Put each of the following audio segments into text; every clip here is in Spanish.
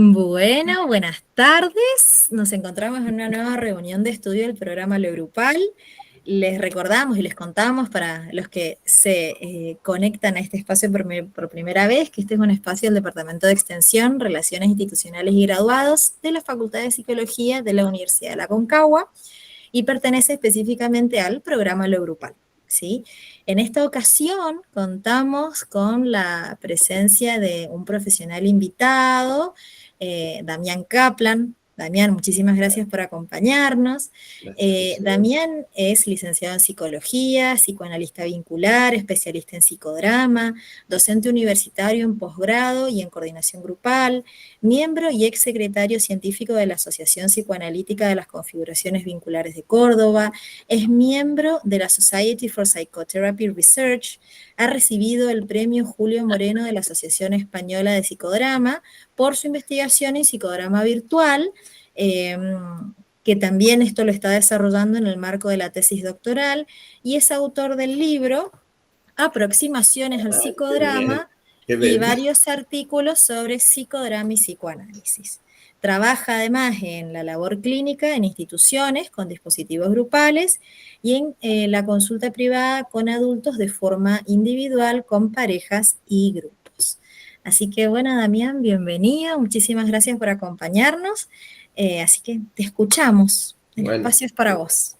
Bueno, buenas tardes. Nos encontramos en una nueva reunión de estudio del programa Lo Grupal. Les recordamos y les contamos para los que se conectan a este espacio por primera vez, que este es un espacio del Departamento de Extensión, Relaciones Institucionales y Graduados de la Facultad de Psicología de la Universidad de la Aconcagua y pertenece específicamente al programa Lo Grupal. ¿Sí? En esta ocasión contamos con la presencia de un profesional invitado, Damián Kaplan. Damián, muchísimas gracias por acompañarnos. Gracias. Damián es licenciado en psicología, psicoanalista vincular, especialista en psicodrama, docente universitario en posgrado y en coordinación grupal, miembro y exsecretario científico de la Asociación Psicoanalítica de las Configuraciones Vinculares de Córdoba, es miembro de la Society for Psychotherapy Research, ha recibido el premio Julio Moreno de la Asociación Española de Psicodrama por su investigación en psicodrama virtual, que también esto lo está desarrollando en el marco de la tesis doctoral, y es autor del libro Aproximaciones al Qué bien, psicodrama qué y bello. varios artículos sobre psicodrama y psicoanálisis. Trabaja además en la labor clínica en instituciones con dispositivos grupales y en la consulta privada con adultos de forma individual, con parejas y grupos. Así que bueno, Damián, bienvenido, muchísimas gracias por acompañarnos. Así que te escuchamos, el Bueno, espacio es para vos.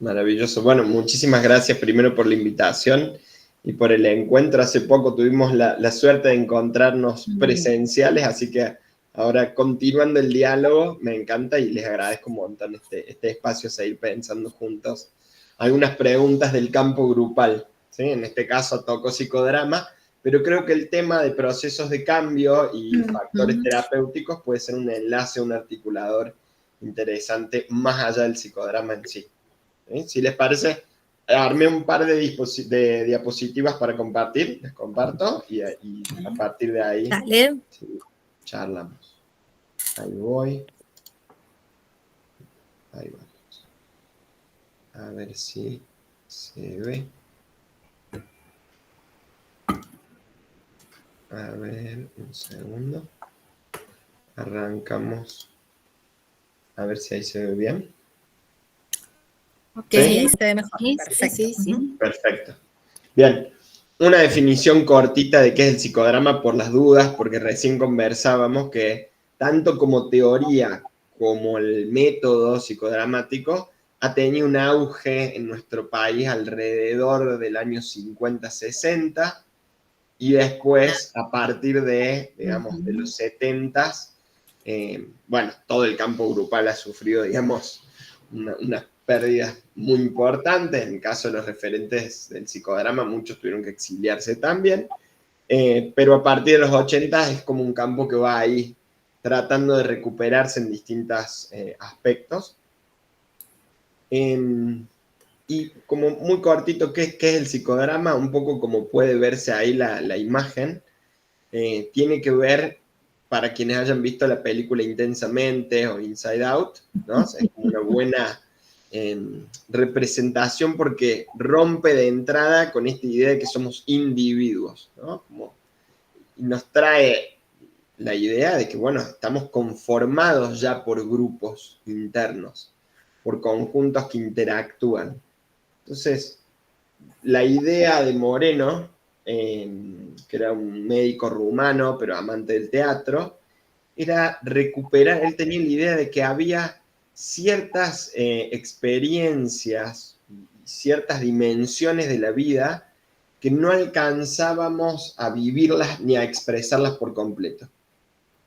maravilloso. Bueno, muchísimas gracias primero por la invitación y por el encuentro. Hace poco tuvimos la suerte de encontrarnos presenciales, así que ahora continuando el diálogo, me encanta y les agradezco un montón este espacio, seguir pensando juntos algunas preguntas del campo grupal, ¿sí? En este caso toco psicodrama, pero creo que el tema de procesos de cambio y factores terapéuticos puede ser un enlace, un articulador interesante más allá del psicodrama en sí. ¿Sí? Si les parece, armé un par de diapositivas para compartir, les comparto y a partir de ahí Dale. sí, charlamos. Ahí voy. Ahí va. A ver si se ve. A ver, un segundo. Arrancamos. A ver si ahí se ve bien. Sí, ahí se ve mejor. Sí, Perfecto. sí, sí. Perfecto. Bien, una definición cortita de qué es el psicodrama por las dudas, porque recién conversábamos que tanto como teoría como el método psicodramático ha tenido un auge en nuestro país alrededor del año 50-60 y después a partir de, digamos, de los 70, bueno, todo el campo grupal ha sufrido, digamos, unas pérdidas muy importantes. En el caso de los referentes del psicodrama, muchos tuvieron que exiliarse también. Pero a partir de los 80 es como un campo que va ahí tratando de recuperarse en distintos aspectos. Y como muy cortito, ¿qué es el psicodrama? Un poco como puede verse ahí la imagen. Tiene que ver, para quienes hayan visto la película Intensamente o Inside Out, ¿no? O sea, es como una buena representación porque rompe de entrada con esta idea de que somos individuos, ¿no? Y nos trae la idea de que, bueno, estamos conformados ya por grupos internos, por conjuntos que interactúan. Entonces, la idea de Moreno, que era un médico rumano, pero amante del teatro, era recuperar, él tenía la idea de que había ciertas experiencias, ciertas dimensiones de la vida que no alcanzábamos a vivirlas ni a expresarlas por completo.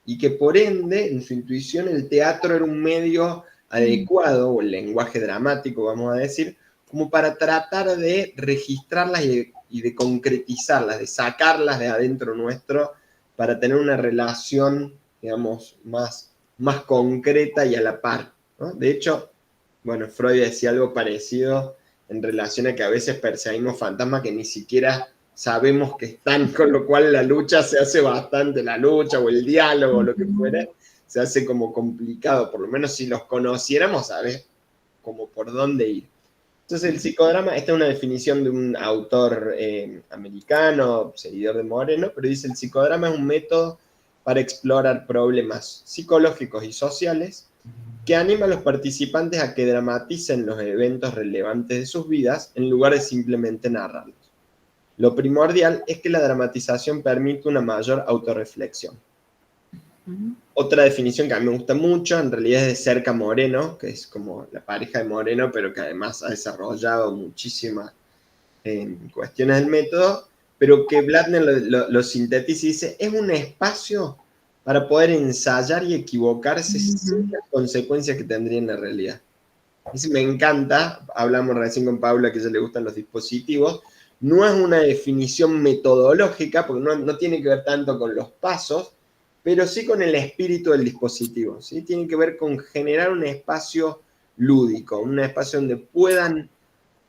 Y que por ende, en su intuición, el teatro era un medio adecuado, o el lenguaje dramático, vamos a decir, como para tratar de registrarlas y de concretizarlas, de sacarlas de adentro nuestro, para tener una relación, digamos, más concreta y a la par, ¿no? De hecho, bueno, Freud decía algo parecido en relación a que a veces perseguimos fantasmas que ni siquiera sabemos que están, con lo cual la lucha se hace bastante, la lucha o el diálogo o lo que fuera, se hace como complicado, por lo menos si los conociéramos, sabes como por dónde ir. Entonces el psicodrama, esta es una definición de un autor americano, seguidor de Moreno, pero dice el psicodrama es un método para explorar problemas psicológicos y sociales, que anima a los participantes a que dramaticen los eventos relevantes de sus vidas en lugar de simplemente narrarlos. Lo primordial es que la dramatización permite una mayor autorreflexión. Otra definición que a mí me gusta mucho, en realidad es de Cerca Moreno, que es como la pareja de Moreno, pero que además ha desarrollado muchísimas cuestiones del método, pero que Blattner lo sintetiza y dice, es un espacio para poder ensayar y equivocarse sin las consecuencias que tendría en la realidad. Eso me encanta, hablamos recién con Paula que a ella le gustan los dispositivos, no es una definición metodológica, porque no tiene que ver tanto con los pasos, pero sí con el espíritu del dispositivo, ¿sí? Tiene que ver con generar un espacio lúdico, un espacio donde puedan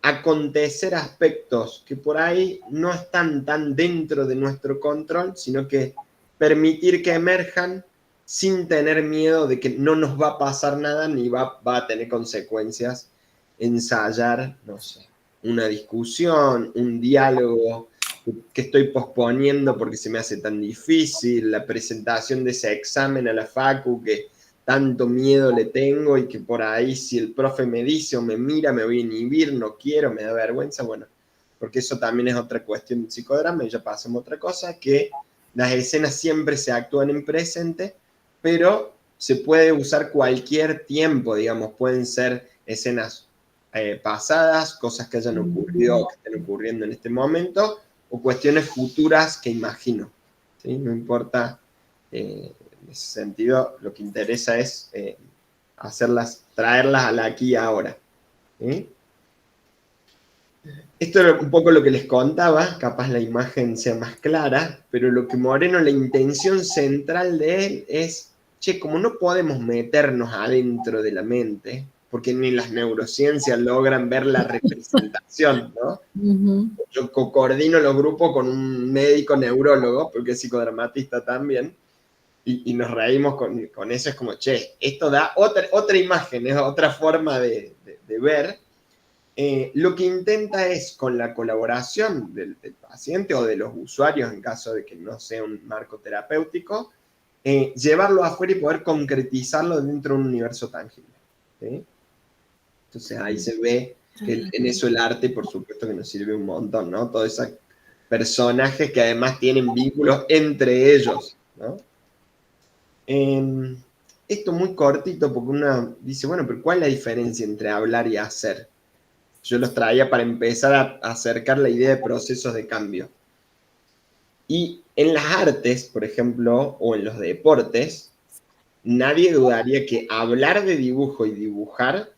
acontecer aspectos que por ahí no están tan dentro de nuestro control, sino que permitir que emerjan sin tener miedo de que no nos va a pasar nada ni va a tener consecuencias. Ensayar, no sé, una discusión, un diálogo que estoy posponiendo porque se me hace tan difícil, la presentación de ese examen a la facu que tanto miedo le tengo y que por ahí si el profe me dice o me mira me voy a inhibir, no quiero, me da vergüenza, bueno, porque eso también es otra cuestión del psicodrama y ya pasamos a otra cosa, que las escenas siempre se actúan en presente, pero se puede usar cualquier tiempo, digamos, pueden ser escenas pasadas, cosas que hayan ocurrido o que estén ocurriendo en este momento, o cuestiones futuras que imagino, ¿sí? No importa, en ese sentido, lo que interesa es traerlas al aquí y ahora, ¿sí? Esto era un poco lo que les contaba, capaz la imagen sea más clara, pero lo que Moreno, la intención central de él es, che, como no podemos meternos adentro de la mente, porque ni las neurociencias logran ver la representación, ¿no? Yo coordino los grupos con un médico neurólogo, porque es psicodramatista también, y nos reímos con eso, es como, che, esto da otra imagen, es otra forma de ver. Lo que intenta es, con la colaboración del paciente o de los usuarios, en caso de que no sea un marco terapéutico, llevarlo afuera y poder concretizarlo dentro de un universo tangible, ¿sí? Entonces ahí se ve que en eso el arte, por supuesto, que nos sirve un montón, ¿no? Todos esos personajes que además tienen vínculos entre ellos, ¿no? Esto muy cortito, porque uno dice, bueno, pero ¿cuál es la diferencia entre hablar y hacer? Yo los traía para empezar a acercar la idea de procesos de cambio. Y en las artes, por ejemplo, o en los deportes, nadie dudaría que hablar de dibujo y dibujar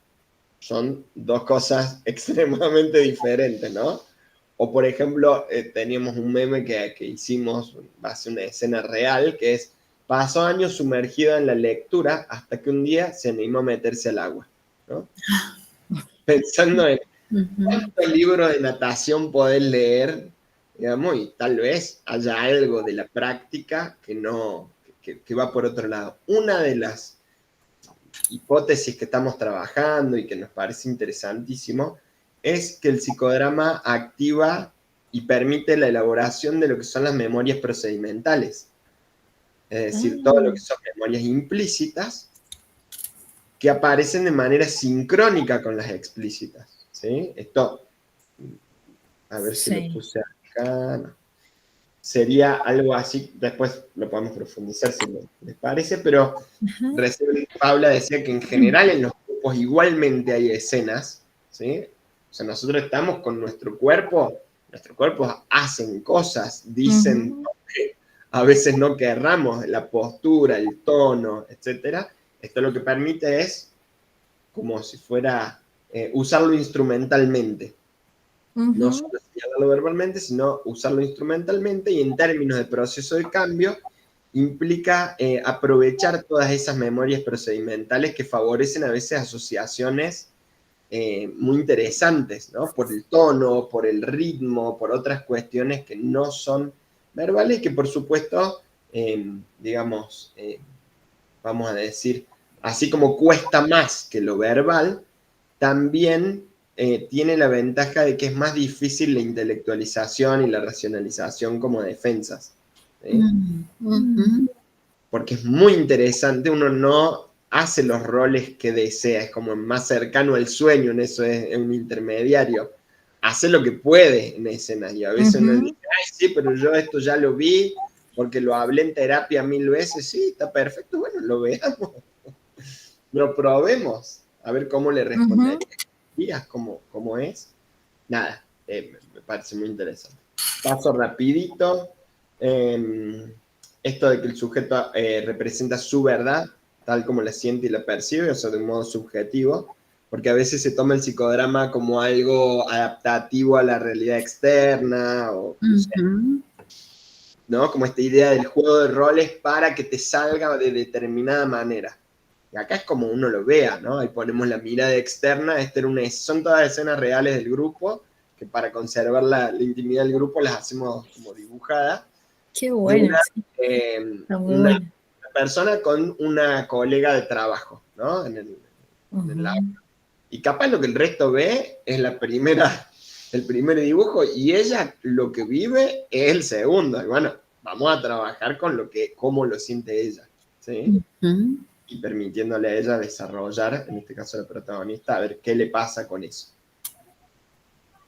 son dos cosas extremadamente diferentes, ¿no? O por ejemplo, teníamos un meme que hicimos, base una escena real, que es, pasó años sumergido en la lectura hasta que un día se animó a meterse al agua, ¿no? Pensando en cuántos libros de natación podés leer, digamos, y tal vez haya algo de la práctica que va por otro lado. Una de las hipótesis que estamos trabajando y que nos parece interesantísimo es que el psicodrama activa y permite la elaboración de lo que son las memorias procedimentales. Es decir, todo lo que son memorias implícitas que aparecen de manera sincrónica con las explícitas, ¿sí? Esto, a ver si lo puse acá, no. Sería algo así, después lo podemos profundizar si les parece, pero recién Paula decía que en general en los grupos igualmente hay escenas, ¿sí? O sea, nosotros estamos con nuestros cuerpos hacen cosas, dicen que a veces no querramos, la postura, el tono, etc. Esto lo que permite es, como si fuera, usarlo instrumentalmente. No solo señalarlo verbalmente, sino usarlo instrumentalmente, y en términos de proceso de cambio implica aprovechar todas esas memorias procedimentales que favorecen a veces asociaciones muy interesantes, ¿no? Por el tono, por el ritmo, por otras cuestiones que no son verbales y que por supuesto, digamos, vamos a decir, así como cuesta más que lo verbal, también tiene la ventaja de que es más difícil la intelectualización y la racionalización como defensas, ¿sí? porque es muy interesante, uno no hace los roles que desea, es como más cercano al sueño, en eso es un intermediario. Hace lo que puede en escena, y a veces uno dice, ay, sí, pero yo esto ya lo vi, porque lo hablé en terapia 1000 veces, sí, está perfecto, bueno, lo veamos, lo probemos, a ver cómo le responderías, cómo es. Nada, me parece muy interesante. Paso rapidito, esto de que el sujeto representa su verdad, tal como la siente y la percibe, o sea, de un modo subjetivo, porque a veces se toma el psicodrama como algo adaptativo a la realidad externa, o no sé, ¿no? Como esta idea del juego de roles para que te salga de determinada manera. Y acá es como uno lo vea, ¿no? Ahí ponemos la mirada externa, son todas escenas reales del grupo, que para conservar la intimidad del grupo las hacemos como dibujadas. Qué bueno. Una persona con una colega de trabajo, ¿no? En el aula. Y capaz lo que el resto ve es el primer dibujo, y ella lo que vive es el segundo. Y bueno, vamos a trabajar con cómo lo siente ella, ¿sí? Y permitiéndole a ella desarrollar, en este caso la protagonista, a ver qué le pasa con eso.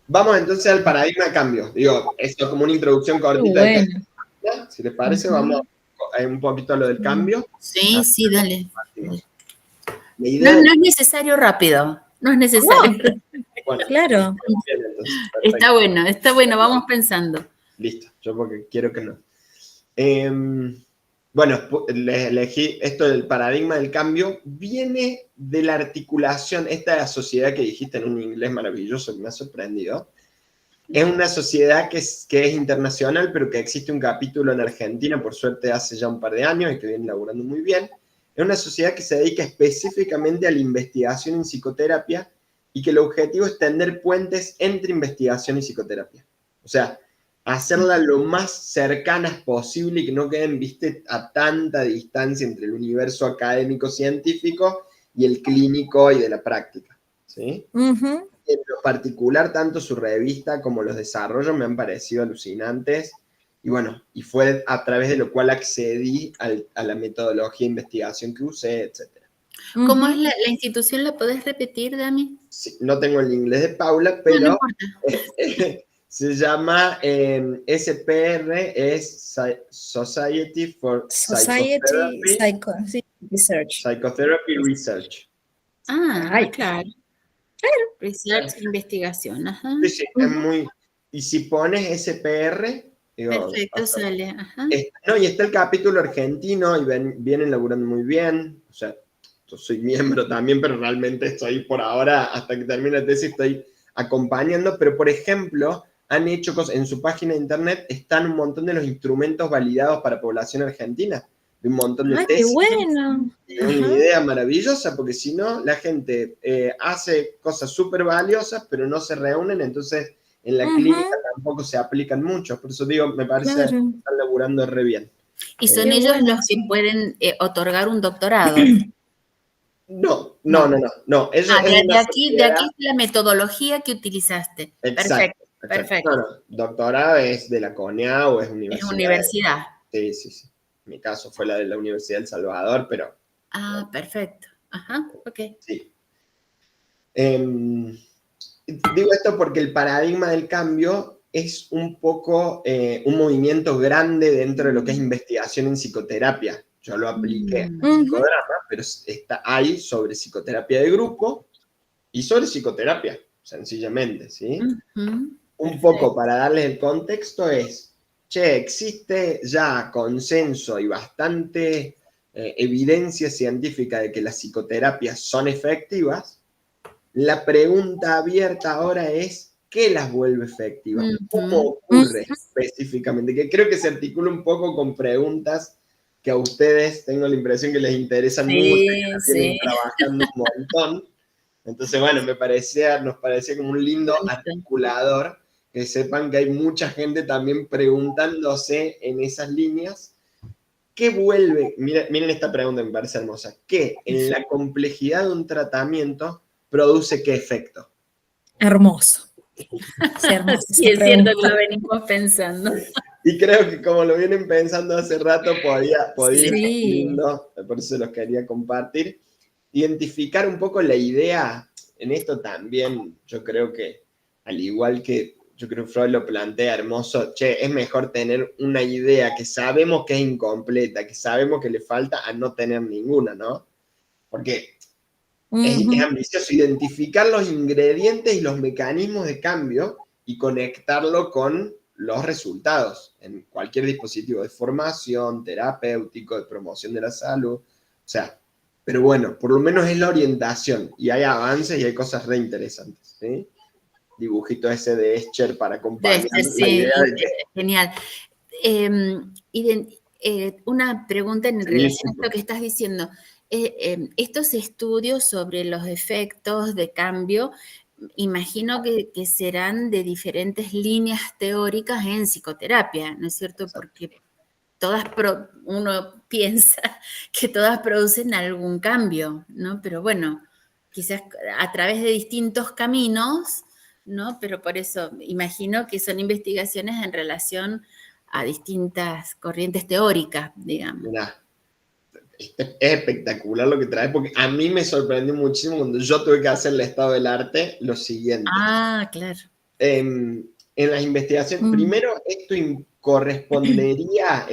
Vamos entonces al paradigma de cambio. Digo, esto es como una introducción cortita. Si les parece, vamos un poquito a lo del cambio. Sí, sí, dale. No es necesario rápido, no es necesario. Bueno, claro. Bien, entonces, está bueno, vamos pensando. Listo, yo porque quiero que no. Bueno, les elegí esto del paradigma del cambio, viene de la articulación, esta sociedad que dijiste en un inglés maravilloso que me ha sorprendido. Es una sociedad que es internacional, pero que existe un capítulo en Argentina, por suerte hace ya un par de años, y que viene laburando muy bien. Es una sociedad que se dedica específicamente a la investigación en psicoterapia, y que el objetivo es tender puentes entre investigación y psicoterapia. O sea, hacerla lo más cercanas posible y que no queden, viste, a tanta distancia entre el universo académico-científico y el clínico y de la práctica, ¿sí? En lo particular, tanto su revista como los desarrollos me han parecido alucinantes, y bueno, y fue a través de lo cual accedí a la metodología de investigación que usé, etc. ¿Cómo es la institución? ¿La podés repetir, Dami? Sí, no tengo el inglés de Paula, pero no importa. se llama SPR, es Society for Psychotherapy Research. Claro. Research, investigación, ajá. Sí, es muy... Y si pones SPR... Digo, perfecto, sale, ajá. No, y está el capítulo argentino, y vienen laburando muy bien, o sea, yo soy miembro también, pero realmente estoy por ahora, hasta que termine la tesis, estoy acompañando, pero por ejemplo, han hecho cosas, en su página de internet están un montón de los instrumentos validados para población argentina, de un montón de tesis. ¡Qué bueno! Es una idea maravillosa, porque si no, la gente hace cosas súper valiosas, pero no se reúnen, entonces en la clínica tampoco se aplican mucho. Por eso digo, me parece que están laburando re bien. ¿Y son ellos los que pueden otorgar un doctorado? No. Ellos, de aquí es la metodología que utilizaste. Exacto. Perfecto. No, doctorado es de la CONEA o es universidad. Es universidad. Sí. En mi caso fue la de la Universidad del Salvador, pero... perfecto. Ajá, ok. Sí. Digo esto porque el paradigma del cambio es un poco un movimiento grande dentro de lo que es investigación en psicoterapia. Yo lo apliqué en psicodrama, pero hay sobre psicoterapia de grupo y sobre psicoterapia, sencillamente, ¿sí? Un poco para darles el contexto existe ya consenso y bastante evidencia científica de que las psicoterapias son efectivas. La pregunta abierta ahora es, ¿qué las vuelve efectivas? ¿Cómo ocurre específicamente? Que creo que se articula un poco con preguntas que a ustedes tengo la impresión que les interesan mucho, que las vienen trabajando un montón. Entonces, bueno, nos parecía como un lindo articulador, que sepan que hay mucha gente también preguntándose en esas líneas. ¿Qué vuelve? Miren esta pregunta, me parece hermosa. ¿Qué en la complejidad de un tratamiento produce qué efecto? Hermoso. Sí, hermoso. Sí, es cierto que lo venimos pensando. Y creo que como lo vienen pensando hace rato, podía ir Sí. lindo, por eso los quería compartir. Identificar un poco la idea, en esto también yo creo que, al igual que yo creo que Freud lo plantea hermoso, che, es mejor tener una idea que sabemos que es incompleta, que sabemos que le falta a no tener ninguna, ¿no? Porque es ambicioso identificar los ingredientes y los mecanismos de cambio y conectarlo con los resultados en cualquier dispositivo de formación, terapéutico, de promoción de la salud. O sea, pero bueno, por lo menos es la orientación y hay avances y hay cosas re interesantes, ¿sí? Dibujito ese de Escher para acompañar la idea de que... Genial. Una pregunta en relación a esto que estás diciendo. Estos estudios sobre los efectos de cambio, imagino que serán de diferentes líneas teóricas en psicoterapia, ¿no es cierto? Exacto. Porque uno piensa que todas producen algún cambio, ¿no? Pero bueno, quizás a través de distintos caminos, ¿no? Pero por eso imagino que son investigaciones en relación a distintas corrientes teóricas, digamos. Mirá, es espectacular lo que trae, porque a mí me sorprendió muchísimo cuando yo tuve que hacer el estado del arte, lo siguiente. Ah, claro. En las investigaciones, primero esto correspondería,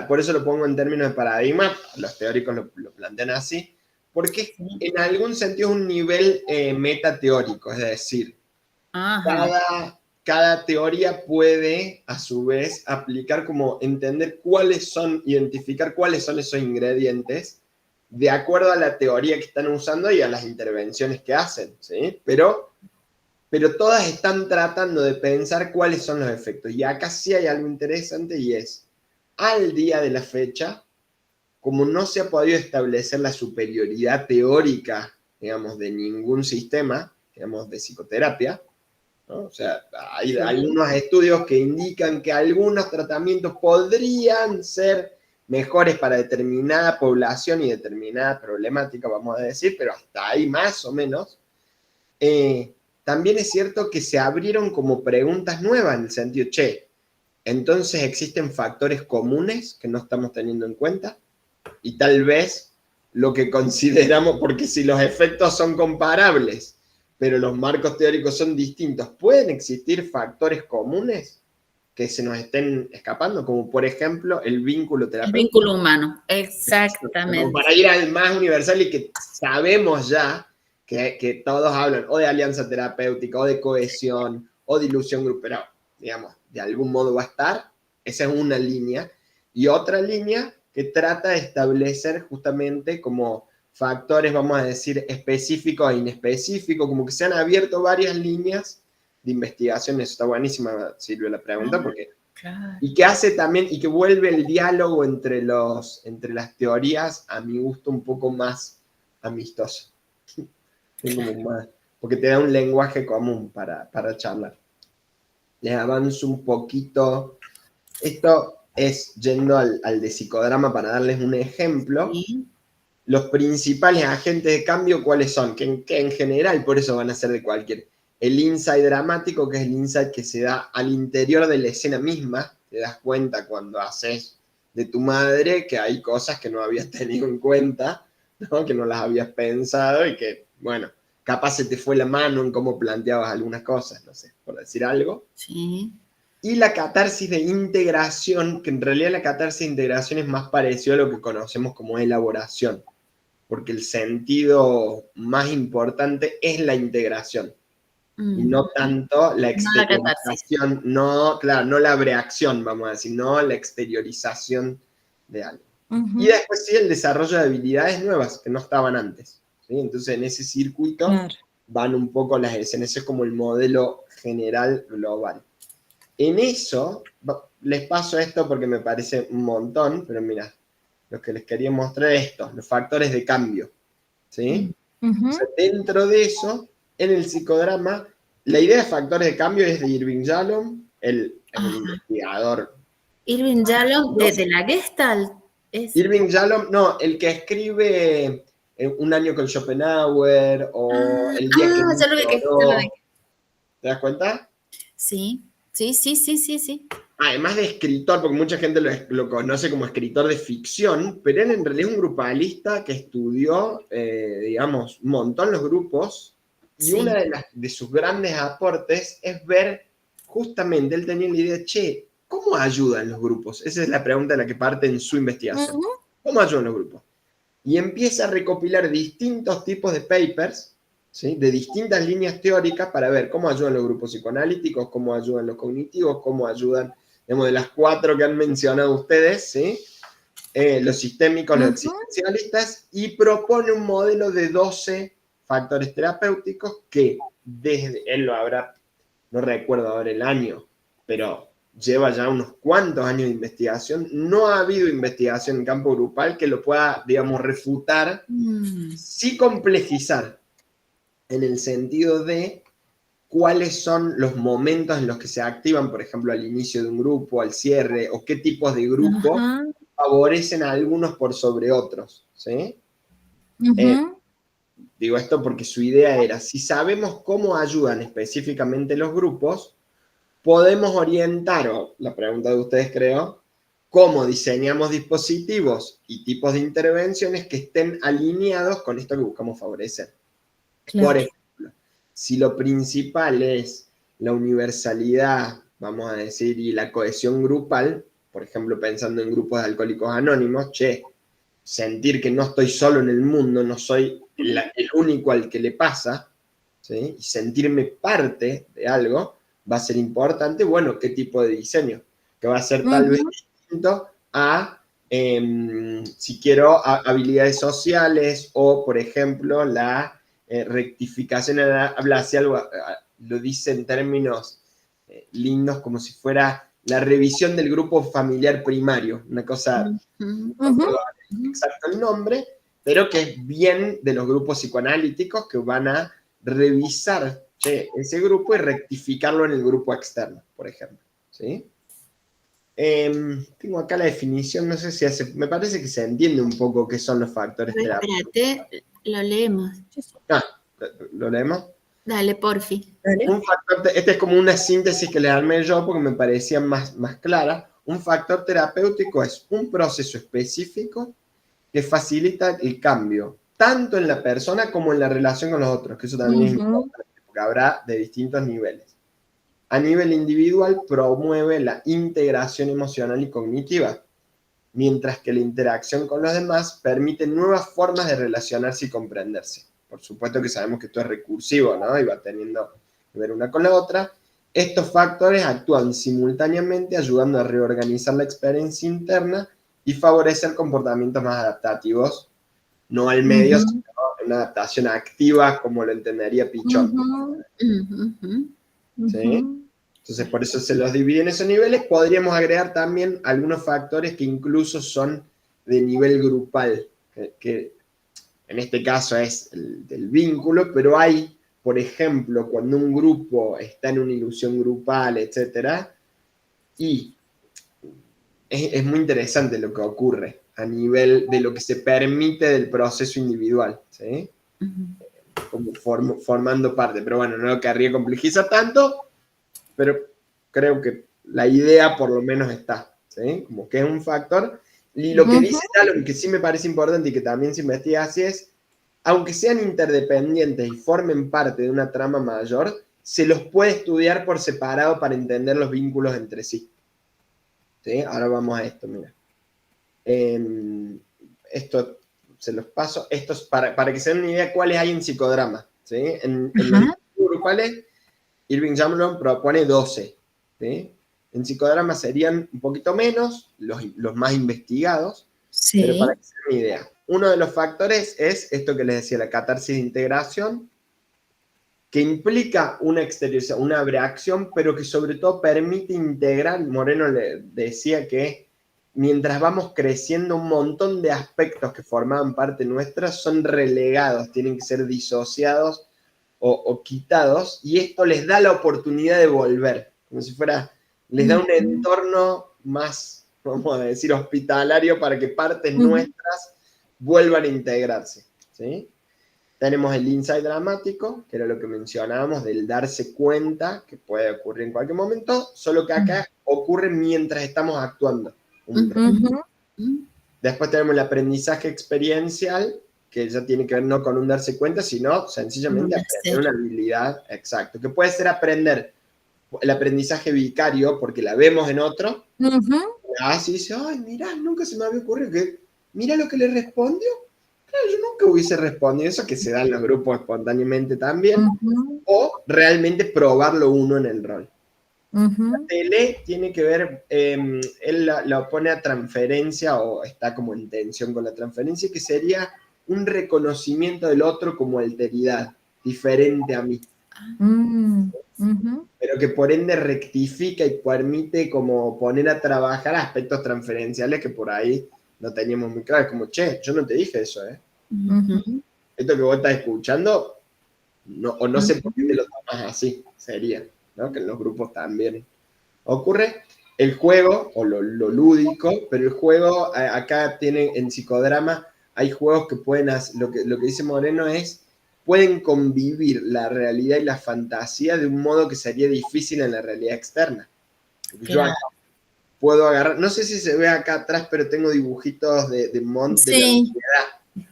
por eso lo pongo en términos de paradigma, los teóricos lo plantean así, porque en algún sentido es un nivel metateórico, es decir, cada teoría puede a su vez aplicar como entender identificar cuáles son esos ingredientes de acuerdo a la teoría que están usando y a las intervenciones que hacen, ¿sí? Pero todas están tratando de pensar cuáles son los efectos. Y acá sí hay algo interesante y es, al día de la fecha, como no se ha podido establecer la superioridad teórica, digamos, de ningún sistema, digamos, de psicoterapia, ¿no? O sea, hay algunos estudios que indican que algunos tratamientos podrían ser mejores para determinada población y determinada problemática, vamos a decir, pero hasta ahí más o menos. También es cierto que se abrieron como preguntas nuevas en el sentido, che, entonces existen factores comunes que no estamos teniendo en cuenta y tal vez lo que consideramos, porque si los efectos son comparables, pero los marcos teóricos son distintos, ¿pueden existir factores comunes que se nos estén escapando? Como por ejemplo el vínculo terapéutico. El vínculo humano, exactamente. Como para ir al más universal y que sabemos ya que todos hablan o de alianza terapéutica, o de cohesión, o de ilusión grupal, digamos, de algún modo va a estar. Esa es una línea. Y otra línea que trata de establecer justamente como factores, vamos a decir, específicos e inespecíficos, como que se han abierto varias líneas de investigación. Eso está buenísima, Silvia, la pregunta, porque... Claro. Y que hace también, y que vuelve el diálogo entre las teorías, a mi gusto, un poco más amistoso. Porque te da un lenguaje común para charlar. Les avanzo un poquito. Esto es yendo al de psicodrama para darles un ejemplo. ¿Sí? Los principales agentes de cambio, ¿cuáles son? Que en general, por eso van a ser de cualquier. El insight dramático, que es el insight que se da al interior de la escena misma. Te das cuenta cuando haces de tu madre que hay cosas que no habías tenido en cuenta, ¿no? Que no las habías pensado y que, bueno, capaz se te fue la mano en cómo planteabas algunas cosas, no sé, por decir algo. Sí. Y la catarsis de integración, que en realidad la catarsis de integración es más parecido a lo que conocemos como elaboración, porque el sentido más importante es la integración. Y no tanto la exteriorización, no la reacción, vamos a decir, no la exteriorización de algo. Y después sí el desarrollo de habilidades nuevas que no estaban antes, ¿sí? Entonces en ese circuito van un poco las escenas, ese es como el modelo general global. En eso, les paso esto porque me parece un montón, pero mira, lo que les quería mostrar es esto, los factores de cambio, ¿sí? O sea, dentro de eso, en el psicodrama, la idea de factores de cambio es de Irving Yalom, el investigador. Irving Yalom, de la Gestalt. Irving Yalom, no, el que escribe Un año con Schopenhauer, o El día que ya lo vi. ¿Te das cuenta? Sí. además de escritor, porque mucha gente lo conoce como escritor de ficción, pero él en realidad es un grupalista que estudió, digamos, un montón los grupos, y Sí. una de sus grandes aportes es ver, justamente, él tenía la idea, che, ¿cómo ayudan los grupos? Esa es la pregunta de la que parte en su investigación. ¿Cómo ayudan los grupos? Y empieza a recopilar distintos tipos de papers, ¿sí? De distintas líneas teóricas para ver cómo ayudan los grupos psicoanalíticos, cómo ayudan los cognitivos, cómo ayudan, digamos, de las 4 que han mencionado ustedes, ¿sí? Los sistémicos, los existencialistas, y propone un modelo de 12 factores terapéuticos que él lo habrá, no recuerdo ahora el año, pero lleva ya unos cuantos años de investigación. No ha habido investigación en campo grupal que lo pueda, digamos, refutar, sí complejizar, en el sentido de cuáles son los momentos en los que se activan, por ejemplo, al inicio de un grupo, al cierre, o qué tipos de grupo favorecen a algunos por sobre otros, ¿sí? Digo esto porque su idea era, si sabemos cómo ayudan específicamente los grupos, podemos orientar, o la pregunta de ustedes creo, cómo diseñamos dispositivos y tipos de intervenciones que estén alineados con esto que buscamos favorecer. Claro. Por ejemplo, si lo principal es la universalidad, vamos a decir, y la cohesión grupal, por ejemplo, pensando en grupos de alcohólicos anónimos, sentir que no estoy solo en el mundo, no soy el único al que le pasa, ¿sí? Y sentirme parte de algo, va a ser importante. Bueno, ¿qué tipo de diseño? Que va a ser tal vez distinto a, si quiero, habilidades sociales o, por ejemplo, la rectificación, habla hacia algo, lo dice en términos lindos, como si fuera la revisión del grupo familiar primario, una cosa, no recuerdo exacto el nombre, pero que es bien de los grupos psicoanalíticos que van a revisar ese grupo y rectificarlo en el grupo externo, por ejemplo, ¿sí? Tengo acá la definición, no sé si me parece que se entiende un poco qué son los factores terapéuticos. Espérate, lo leemos. ¿Lo leemos? Dale, porfi. Un factor, este es como una síntesis que le armé yo porque me parecía más clara. Un factor terapéutico es un proceso específico que facilita el cambio, tanto en la persona como en la relación con los otros, que eso también es importante, porque habrá de distintos niveles. A nivel individual, promueve la integración emocional y cognitiva, mientras que la interacción con los demás permite nuevas formas de relacionarse y comprenderse. Por supuesto que sabemos que esto es recursivo, ¿no? Y va teniendo que ver una con la otra. Estos factores actúan simultáneamente ayudando a reorganizar la experiencia interna y favorecer comportamientos más adaptativos, no al medio, sino una adaptación activa, como lo entendería Pichon. ¿Sí? Entonces, por eso se los divide en esos niveles. Podríamos agregar también algunos factores que incluso son de nivel grupal, que en este caso es el del vínculo, pero hay, por ejemplo, cuando un grupo está en una ilusión grupal, etcétera, y es muy interesante lo que ocurre a nivel de lo que se permite del proceso individual, ¿sí? Como formando parte. Pero bueno, no lo querría complejizar tanto, pero creo que la idea por lo menos está, ¿sí? Como que es un factor. Y lo que dice Talon, que sí me parece importante y que también se investiga así es, aunque sean interdependientes y formen parte de una trama mayor, se los puede estudiar por separado para entender los vínculos entre sí. ¿Sí? Ahora vamos a esto, mira. Esto se los paso. Esto es para que se den una idea cuáles hay en psicodrama. ¿Sí? En los grupales, Irving Yalom propone 12. ¿Sí? En psicodrama serían un poquito menos, los más investigados, pero para que se den una idea. Uno de los factores es esto que les decía, la catarsis de integración, que implica una exteriorización, una abreacción, pero que sobre todo permite integrar. Moreno le decía que mientras vamos creciendo, un montón de aspectos que formaban parte nuestra son relegados, tienen que ser disociados o quitados, y esto les da la oportunidad de volver, como si fuera, les da un entorno más, vamos a decir, hospitalario para que partes nuestras vuelvan a integrarse, ¿sí? tenemos el insight dramático, que era lo que mencionábamos del darse cuenta, que puede ocurrir en cualquier momento, solo que acá ocurre mientras estamos actuando un rol. Después tenemos el aprendizaje experiencial, que ya tiene que ver no con un darse cuenta, sino sencillamente aprender una habilidad, exacto, que puede ser aprender el aprendizaje vicario, porque la vemos en otro, así dice, ay, mirá, nunca se me había ocurrido, que mira lo que le respondió. Claro, yo nunca hubiese respondido eso, que se da en los grupos espontáneamente también, o realmente probarlo uno en el rol. La tele tiene que ver, él la opone a transferencia, o está como en tensión con la transferencia, que sería un reconocimiento del otro como alteridad, diferente a mí. Pero que por ende rectifica y permite como poner a trabajar aspectos transferenciales que por ahí no teníamos muy claro, como, che, yo no te dije eso, ¿eh? Esto que vos estás escuchando, no, o no sé por qué te lo tomas así, sería, ¿no? Que en los grupos también ocurre. El juego, o lo lúdico, pero el juego, acá tiene en psicodrama, hay juegos que pueden hacer, lo que dice Moreno es, pueden convivir la realidad y la fantasía de un modo que sería difícil en la realidad externa. Yo acá puedo agarrar, no sé si se ve acá atrás, pero tengo dibujitos de Montt de la ansiedad.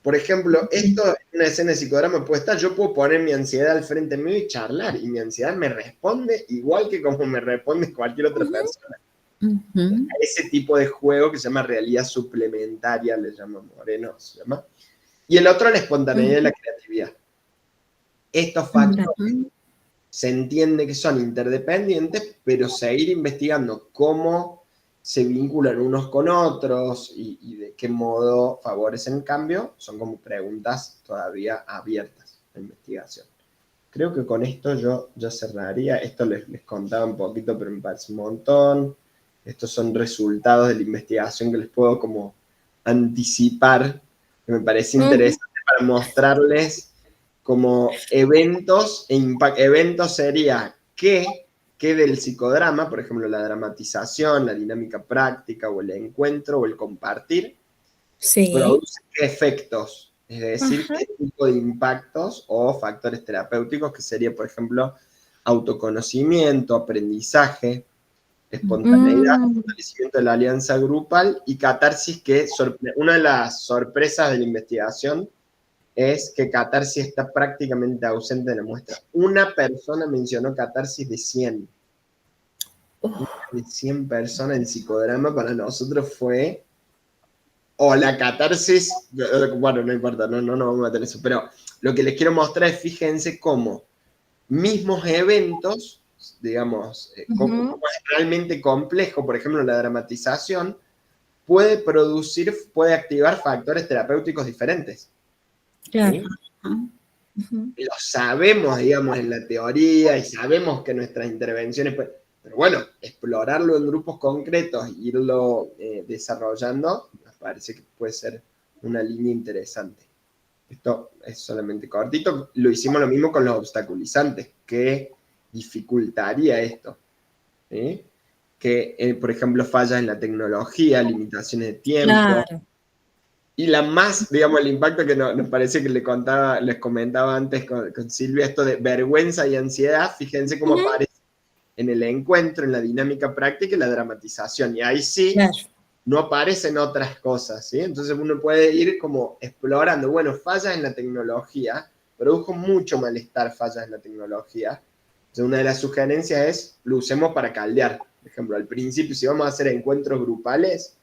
Por ejemplo, esto en una escena de psicodrama puede estar, yo puedo poner mi ansiedad al frente mío y charlar, y mi ansiedad me responde igual que como me responde cualquier otra persona. Ese tipo de juego que se llama realidad suplementaria, le llama Moreno, se llama. Y el otro, la espontaneidad y la creatividad. Estos factores se entiende que son interdependientes, pero seguir investigando cómo se vinculan unos con otros y de qué modo favorecen el cambio, son como preguntas todavía abiertas de investigación. Creo que con esto yo ya cerraría. Esto les contaba un poquito, pero me parece un montón. Estos son resultados de la investigación que les puedo como anticipar, que me parece interesante para mostrarles como eventos e impacto. Eventos sería qué del psicodrama, por ejemplo, la dramatización, la dinámica práctica, o el encuentro, o el compartir, produce qué efectos, es decir, qué tipo de impactos o factores terapéuticos, que sería, por ejemplo, autoconocimiento, aprendizaje, espontaneidad, fortalecimiento de la alianza grupal y catarsis, que una de las sorpresas de la investigación es que catarsis está prácticamente ausente de la muestra. Una persona mencionó catarsis de 100. De 100 personas en psicodrama para nosotros fue... O la catarsis, bueno, no importa, no vamos a meter eso, pero lo que les quiero mostrar es, fíjense cómo mismos eventos, digamos, como es realmente complejo, por ejemplo, la dramatización, puede activar factores terapéuticos diferentes. Claro. ¿Sí? Lo sabemos, digamos, en la teoría, y sabemos que nuestras intervenciones, pero bueno, explorarlo en grupos concretos e irlo desarrollando, me parece que puede ser una línea interesante. Esto es solamente cortito. Lo hicimos lo mismo con los obstaculizantes, que dificultaría esto. ¿Sí? Que, por ejemplo, fallas en la tecnología, limitaciones de tiempo. Claro. Y la más, digamos, el impacto que nos parece que les comentaba antes con Silvia, esto de vergüenza y ansiedad, fíjense cómo aparece en el encuentro, en la dinámica práctica y la dramatización. Y ahí sí, no aparecen otras cosas, ¿sí? Entonces uno puede ir como explorando, bueno, fallas en la tecnología, produjo mucho malestar fallas en la tecnología. Entonces una de las sugerencias es, lo usemos para caldear. Por ejemplo, al principio, si vamos a hacer encuentros grupales,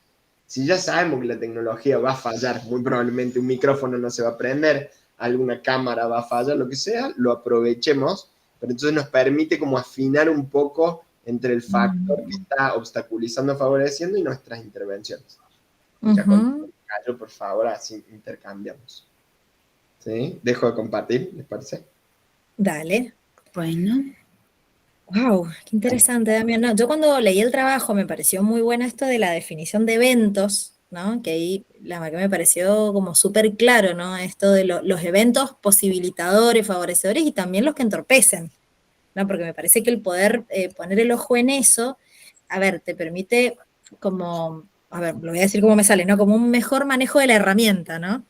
si ya sabemos que la tecnología va a fallar, muy probablemente un micrófono no se va a prender, alguna cámara va a fallar, lo que sea, lo aprovechemos, pero entonces nos permite como afinar un poco entre el factor que está obstaculizando, favoreciendo, y nuestras intervenciones. Ya con Cayo, por favor, así intercambiamos. ¿Sí? Dejo de compartir, ¿les parece? Dale. Bueno. Wow, qué interesante, Damián. No, yo cuando leí el trabajo me pareció muy bueno esto de la definición de eventos, ¿no? Que ahí la verdad que me pareció como súper claro, ¿no? Esto de los eventos posibilitadores, favorecedores, y también los que entorpecen, ¿no? Porque me parece que el poder poner el ojo en eso, a ver, te permite como, a ver, lo voy a decir como me sale, ¿no? Como un mejor manejo de la herramienta, ¿no?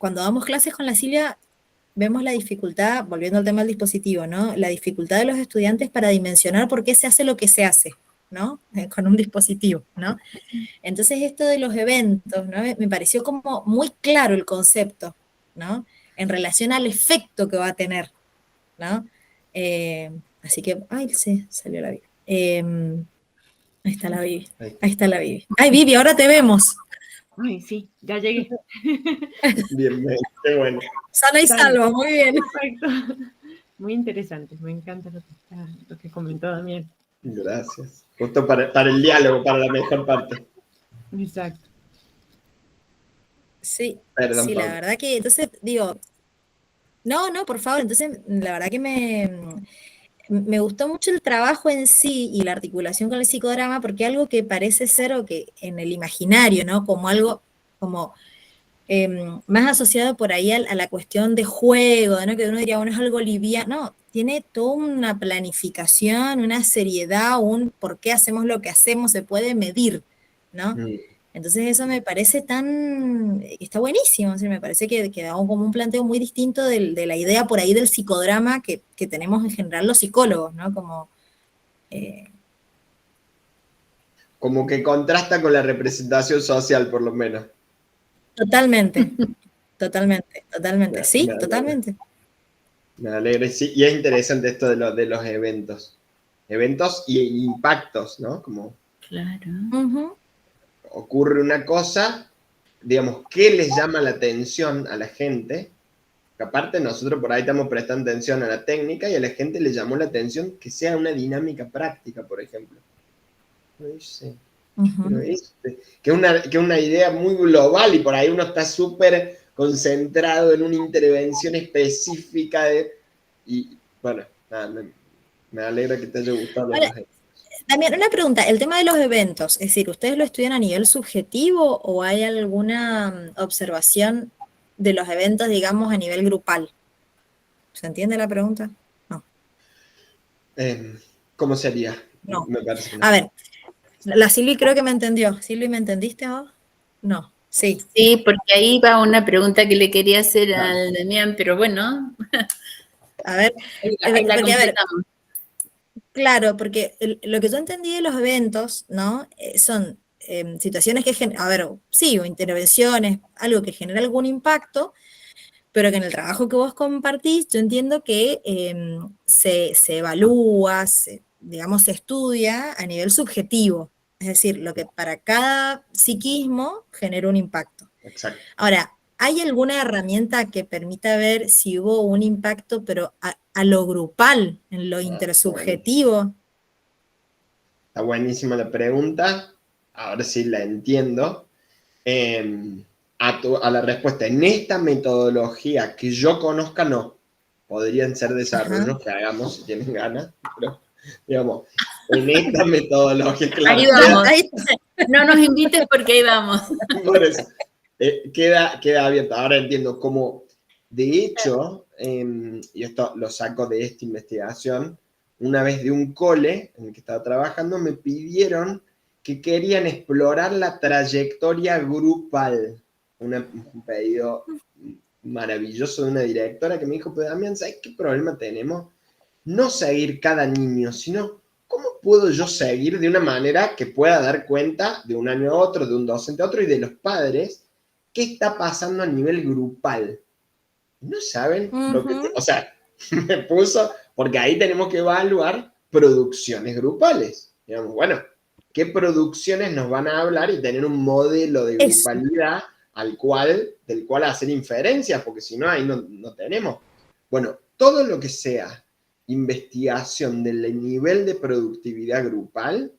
cuando damos clases con la Silvia, vemos la dificultad, volviendo al tema del dispositivo, ¿no? La dificultad de los estudiantes para dimensionar por qué se hace lo que se hace, ¿no? Con un dispositivo, ¿no? Entonces esto de los eventos, ¿no? Me pareció como muy claro el concepto, ¿no? En relación al efecto que va a tener, ¿no? Así que, ay, sí, salió la Vivi. Ahí está la Vivi, ahí está la Vivi. Ay, Vivi, ahora te vemos. Ay, sí, ya llegué. Bienvenido, qué bueno. Sana y salva, muy bien. Perfecto. Muy interesante, me encanta lo que comentó Damián. Gracias. Justo para el diálogo, para la mejor parte. Exacto. Sí, Perdón, sí, la Pablo. verdad que, entonces, digo, no, por favor, entonces, la verdad que me gustó mucho el trabajo en sí y la articulación con el psicodrama, porque algo que parece ser, o que en el imaginario, ¿no? Como algo, como más asociado por ahí a la cuestión de juego, ¿no? Que uno diría, bueno, es algo liviano. No, tiene toda una planificación, una seriedad, un por qué hacemos lo que hacemos, se puede medir, ¿no? Entonces eso me parece está buenísimo, o sea, me parece que da como un planteo muy distinto de la idea por ahí del psicodrama que tenemos en general los psicólogos, ¿no? Como que contrasta con la representación social, por lo menos. Totalmente, sí, Me totalmente. Me alegra. Sí, y es interesante esto de los eventos. Eventos y impactos, ¿no? Como Claro. ocurre una cosa, digamos, ¿qué les llama la atención a la gente? Que aparte nosotros por ahí estamos prestando atención a la técnica y a la gente le llamó la atención que sea una dinámica práctica, por ejemplo. Sí. Que es una idea muy global y por ahí uno está súper concentrado en una intervención específica y bueno, nada, me alegra que te haya gustado. Ahora, también una pregunta, el tema de los eventos, es decir, ¿ustedes lo estudian a nivel subjetivo o hay alguna observación de los eventos, digamos, a nivel grupal? ¿Se entiende la pregunta? No. ¿Cómo sería? No. Me parece que no. A ver, la Silvi creo que me entendió. Silvi, ¿me entendiste vos? No, sí. Sí, porque ahí va una pregunta que le quería hacer al Damián, pero bueno. A ver, ahí la porque, a ver, completamos. claro, porque lo que yo entendí de los eventos, ¿no? Son situaciones que generan, a ver, sí, o intervenciones, algo que genera algún impacto, pero que en el trabajo que vos compartís, yo entiendo que se evalúa, digamos, se estudia a nivel subjetivo, es decir, lo que para cada psiquismo genera un impacto. Exacto. Ahora, ¿hay alguna herramienta que permita ver si hubo un impacto, pero a lo grupal, en lo intersubjetivo? Está buenísima la pregunta, ahora sí la entiendo. A la respuesta, en esta metodología que yo conozca, no. Podrían ser desarrollos que hagamos si tienen ganas, pero digamos, en esta metodología, claro. Ahí vamos. No nos invites porque ahí vamos. Por eso, queda abierto. Ahora entiendo cómo, de hecho, y esto lo saco de esta investigación, una vez de un cole en el que estaba trabajando, me pidieron que querían explorar la trayectoria grupal. Un pedido maravilloso de una directora que me dijo, pero Damián, ¿sabes qué problema tenemos? No seguir cada niño, sino ¿cómo puedo yo seguir de una manera que pueda dar cuenta de un año a otro, de un docente a otro y de los padres qué está pasando a nivel grupal? No saben lo que... O sea, me puso, porque ahí tenemos que evaluar producciones grupales. Digamos, bueno, ¿qué producciones nos van a hablar y tener un modelo de grupalidad del cual hacer inferencias? Porque si no, ahí no tenemos. Bueno, todo lo que sea investigación del nivel de productividad grupal,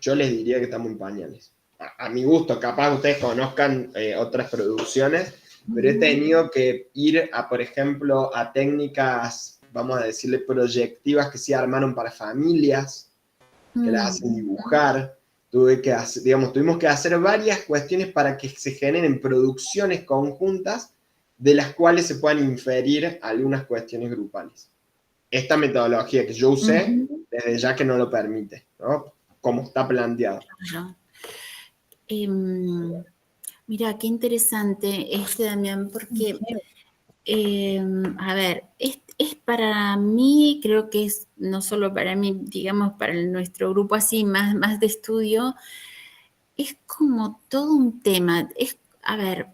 yo les diría que estamos en pañales. A mi gusto, capaz ustedes conozcan otras producciones, pero he tenido que ir a, por ejemplo, a técnicas, vamos a decirle, proyectivas que se armaron para familias, que las hacen dibujar. Tuvimos que hacer varias cuestiones para que se generen producciones conjuntas de las cuales se puedan inferir algunas cuestiones grupales. Esta metodología que yo usé, desde ya que no lo permite, ¿no? Como está planteado. Mira, qué interesante Damián, porque, a ver, es para mí, creo que es no solo para mí, digamos, para nuestro grupo así, más de estudio, es como todo un tema. A ver,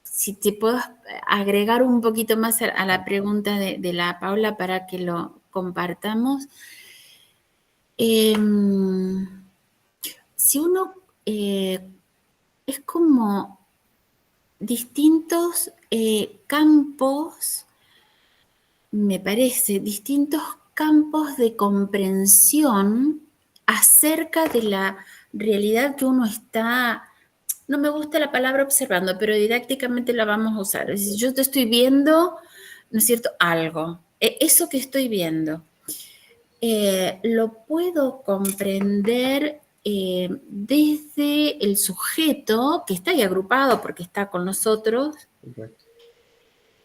si te puedo agregar un poquito más a la pregunta de la Paula para que lo compartamos. Si uno es como distintos campos, me parece, distintos campos de comprensión acerca de la realidad que uno está, no me gusta la palabra observando, pero didácticamente la vamos a usar. Es decir, yo te estoy viendo, ¿no es cierto?, algo. Eso que estoy viendo, lo puedo comprender desde el sujeto que está ahí agrupado porque está con nosotros. Exacto.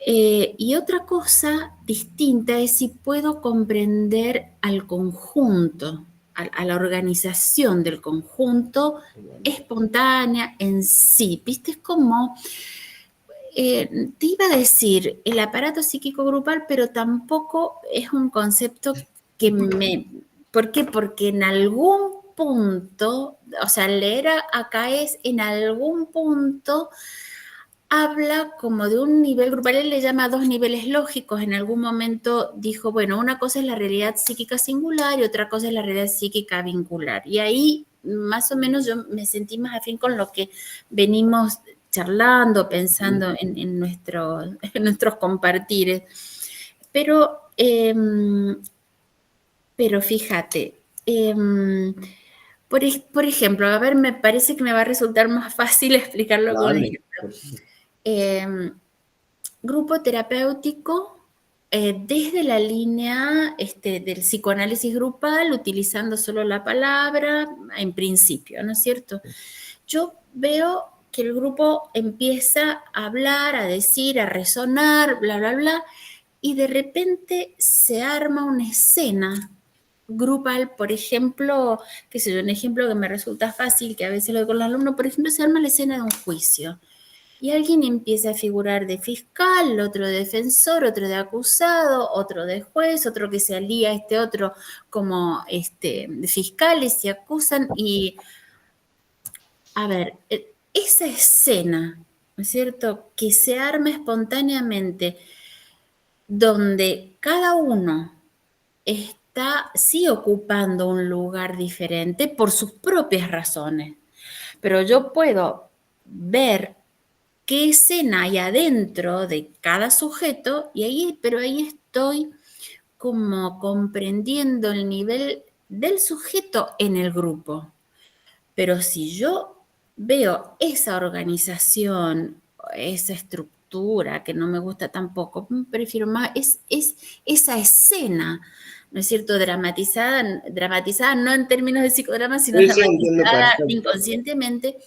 Y otra cosa distinta es si puedo comprender al conjunto, a la organización del conjunto espontánea en sí. ¿Viste? Es como, te iba a decir, el aparato psíquico grupal, pero tampoco es un concepto que me... ¿Por qué? Porque en algún punto, o sea, leer acá es en algún punto habla como de un nivel grupal, él le llama dos niveles lógicos. En algún momento dijo, bueno, una cosa es la realidad psíquica singular y otra cosa es la realidad psíquica vincular. Y ahí más o menos yo me sentí más afín con lo que venimos charlando, pensando en nuestros compartires. Pero fíjate, por ejemplo, a ver, me parece que me va a resultar más fácil explicarlo con un Dale. ejemplo. Grupo terapéutico desde la línea del psicoanálisis grupal, utilizando solo la palabra, en principio, ¿no es cierto? Yo veo que el grupo empieza a hablar, a decir, a resonar, bla, bla, bla, y de repente se arma una escena grupal, por ejemplo, qué sé yo, un ejemplo que me resulta fácil, que a veces lo doy con los alumnos, por ejemplo, se arma la escena de un juicio. Y alguien empieza a figurar de fiscal, otro de defensor, otro de acusado, otro de juez, otro que se alía a este otro como de fiscales, se acusan y, a ver, esa escena, ¿no es cierto?, que se arma espontáneamente, donde cada uno está sí ocupando un lugar diferente por sus propias razones, pero yo puedo ver qué escena hay adentro de cada sujeto pero ahí estoy como comprendiendo el nivel del sujeto en el grupo. Pero si yo veo esa organización, esa estructura que no me gusta tampoco, prefiero más esa escena, ¿no es cierto?, dramatizada no en términos de psicodrama, sino Sí, entiendo dramatizada perfecto. inconscientemente.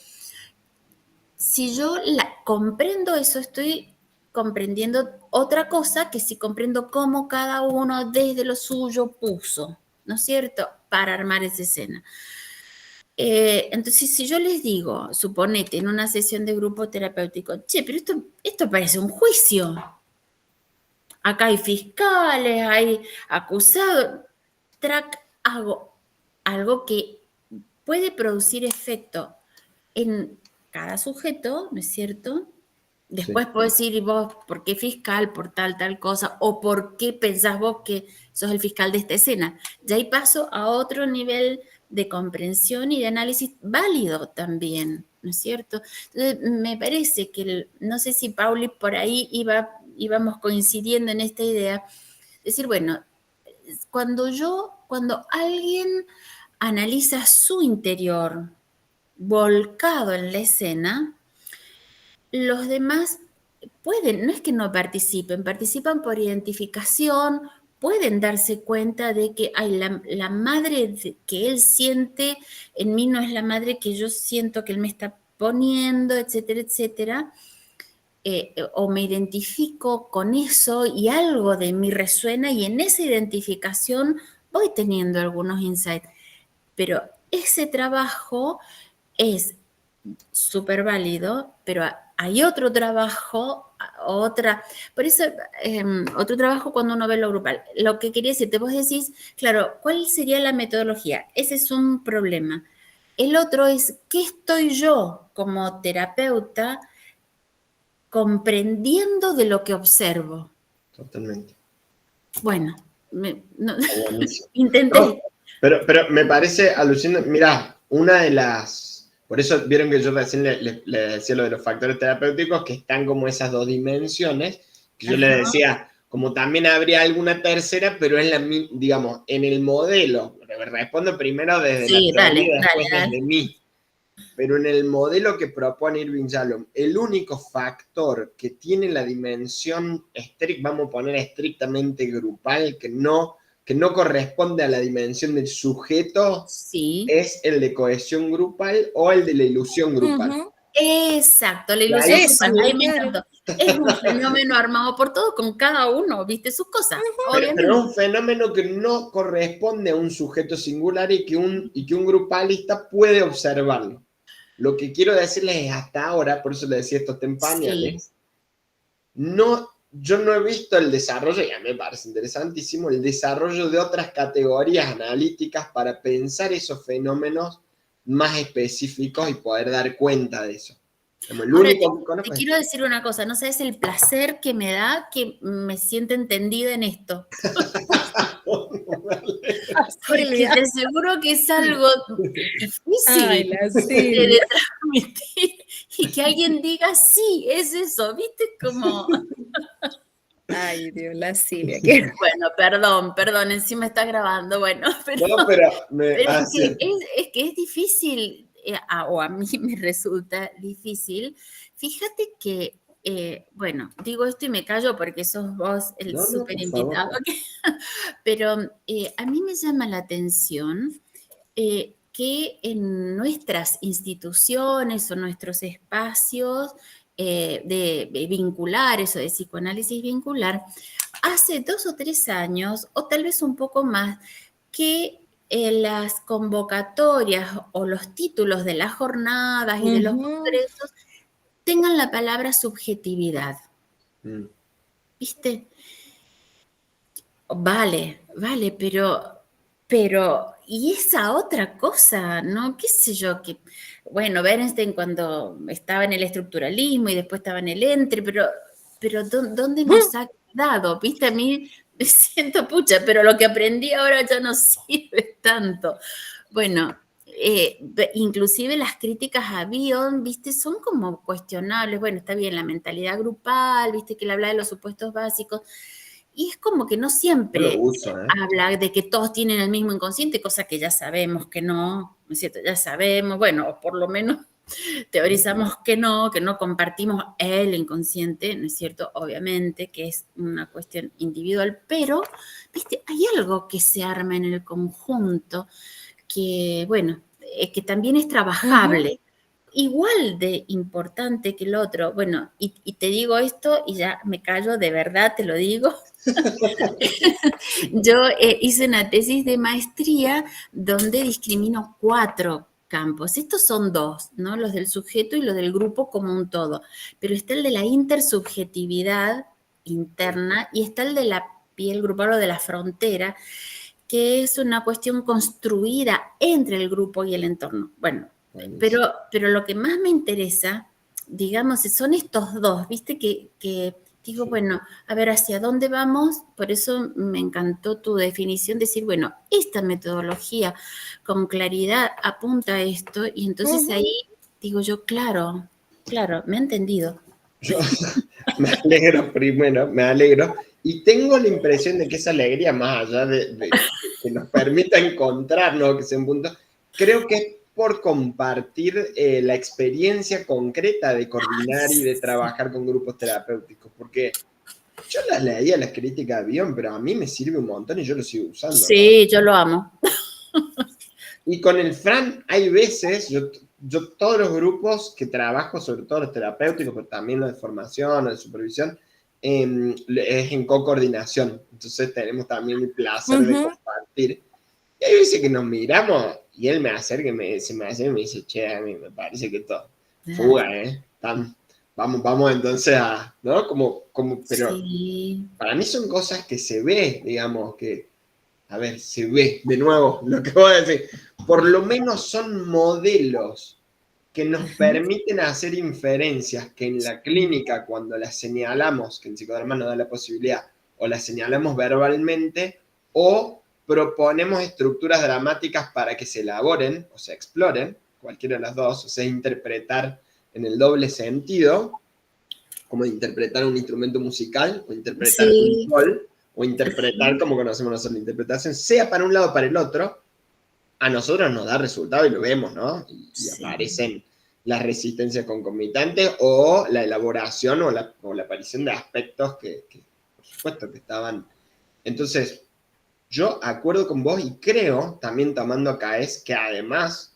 Si yo comprendo eso, estoy comprendiendo otra cosa que si comprendo cómo cada uno desde lo suyo puso, ¿no es cierto?, para armar esa escena. Entonces, si yo les digo, suponete, en una sesión de grupo terapéutico, che, pero esto parece un juicio. Acá hay fiscales, hay acusados. Hago algo que puede producir efecto en cada sujeto, ¿no es cierto? Después puedo decir, ¿y vos por qué fiscal? Por tal cosa, o por qué pensás vos que sos el fiscal de esta escena. Ya ahí paso a otro nivel de comprensión y de análisis válido también, ¿no es cierto? Entonces, me parece que, no sé si Pauli por ahí íbamos coincidiendo en esta idea, decir, bueno, cuando alguien analiza su interior volcado en la escena, los demás pueden, no es que no participan por identificación, pueden darse cuenta de que la madre que él siente en mí no es la madre que yo siento que él me está poniendo, etcétera, etcétera. O me identifico con eso y algo de mí resuena y en esa identificación voy teniendo algunos insights. Pero ese trabajo es súper válido, pero hay otro trabajo, por eso otro trabajo cuando uno ve lo grupal. Lo que quería decirte, vos decís, claro, ¿cuál sería la metodología? Ese es un problema. El otro es, ¿qué estoy yo como terapeuta comprendiendo de lo que observo? Totalmente. Bueno, Buenísimo. intenté. No, pero me parece alucinante. Mirá, una de las... Por eso vieron que yo recién le decía lo de los factores terapéuticos, que están como esas dos dimensiones, que yo le decía, como también habría alguna tercera, pero es digamos, en el modelo. Respondo primero desde la teoría, después desde mí. Pero en el modelo que propone Irving Yalom, el único factor que tiene la dimensión vamos a poner estrictamente grupal, que no corresponde a la dimensión del sujeto, sí, es el de cohesión grupal o el de la ilusión grupal. Exacto, la ilusión grupal, ahí me encantó. Es un fenómeno armado por todos, con cada uno, viste, sus cosas, obviamente. Pero es un fenómeno que no corresponde a un sujeto singular y que un grupalista puede observarlo. Lo que quiero decirles es, hasta ahora, por eso les decía esto en pañales, yo no he visto el desarrollo, y a mí me parece interesantísimo, el desarrollo de otras categorías analíticas para pensar esos fenómenos más específicos y poder dar cuenta de eso. Ahora, te quiero decir una cosa, no sabes el placer que me da que me sienta entendida en esto. Porque te aseguro que es algo difícil de transmitir y que alguien diga, sí, es eso, ¿viste? Como... Ay, Dios, la Silvia. Bueno, perdón, encima está grabando, bueno, pero, es que es difícil, o a mí me resulta difícil. Fíjate que, bueno, digo esto y me callo porque sos vos el súper invitado, pero a mí me llama la atención que en nuestras instituciones o nuestros espacios de vinculares o de psicoanálisis vincular, hace 2 o 3 años, o tal vez un poco más, que las convocatorias o los títulos de las jornadas y de los congresos tengan la palabra subjetividad. ¿Viste? Vale, pero, ¿y esa otra cosa? ¿No? ¿Qué sé yo? Que, bueno, Bernstein cuando estaba en el estructuralismo y después estaba en el Entre, pero ¿dónde nos ha quedado? ¿Viste? A mí me siento pucha, pero lo que aprendí ahora ya no sirve tanto. Bueno, inclusive las críticas a Bion, ¿viste? Son como cuestionables. Bueno, está bien, la mentalidad grupal, ¿viste? Que él habla de los supuestos básicos. Y es como que no siempre habla de que todos tienen el mismo inconsciente, cosa que ya sabemos que no, ¿no es cierto? Ya sabemos, bueno, o por lo menos teorizamos que no compartimos el inconsciente, ¿no es cierto? Obviamente que es una cuestión individual, pero, ¿viste? Hay algo que se arma en el conjunto que, bueno, que también es trabajable. Igual de importante que el otro. Bueno, y te digo esto y ya me callo, de verdad te lo digo. Yo hice una tesis de maestría donde discrimino 4 campos. Estos son 2, ¿no? Los del sujeto y los del grupo como un todo. Pero está el de la intersubjetividad interna y está el de la piel grupal o de la frontera, que es una cuestión construida entre el grupo y el entorno. Bueno, pero lo que más me interesa, digamos, son estos 2, ¿viste? Que digo, bueno, a ver, ¿hacia dónde vamos? Por eso me encantó tu definición, decir, bueno, esta metodología con claridad apunta a esto, y entonces ahí digo yo, claro, me he entendido. Yo me alegro primero, me alegro. Y tengo la impresión de que esa alegría, más allá de que nos permita encontrarnos, que sea un punto, creo que es por compartir la experiencia concreta de coordinar y de trabajar con grupos terapéuticos, porque yo las leía, las críticas de Bion, pero a mí me sirve un montón y yo lo sigo usando. Sí, ¿no? Yo lo amo. Y con el Fran hay veces, yo todos los grupos que trabajo, sobre todo los terapéuticos, pero también los de formación o de supervisión, es en co-coordinación. Entonces tenemos también el placer de compartir. Y hay veces que nos miramos y él me acerca y me dice, che, a mí me parece que todo. fuga, vamos entonces ¿no? Pero Sí. para mí son cosas que se ve, digamos, que, a ver, se ve, de nuevo, lo que voy a decir, por lo menos son modelos que nos permiten hacer inferencias que en la clínica, cuando las señalamos, que en psicodrama nos da la posibilidad, o las señalamos verbalmente, o proponemos estructuras dramáticas para que se elaboren o se exploren, cualquiera de las dos, o sea, interpretar en el doble sentido, como interpretar un instrumento musical, o interpretar un rol, o interpretar como conocemos nosotros la interpretación, sea para un lado o para el otro, a nosotros nos da resultado y lo vemos, ¿no? Y aparecen las resistencias concomitantes o la elaboración o la aparición de aspectos que, por supuesto, que estaban. Entonces, yo acuerdo con vos y creo, también tomando acá, es que además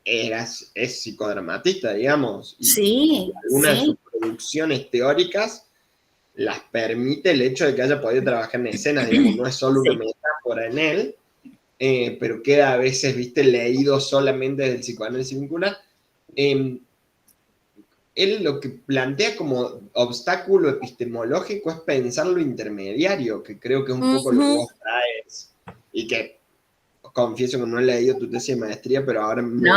es psicodramatista, digamos, y algunas de sus producciones teóricas las permite el hecho de que haya podido trabajar en escenas, digamos, no es solo una metáfora en él, pero queda a veces, viste, leído solamente desde el psicoanálisis vincular. Él lo que plantea como obstáculo epistemológico es pensar lo intermediario, que creo que es un poco lo que vos traes, y que confieso que no he leído tu tesis de maestría, pero ahora me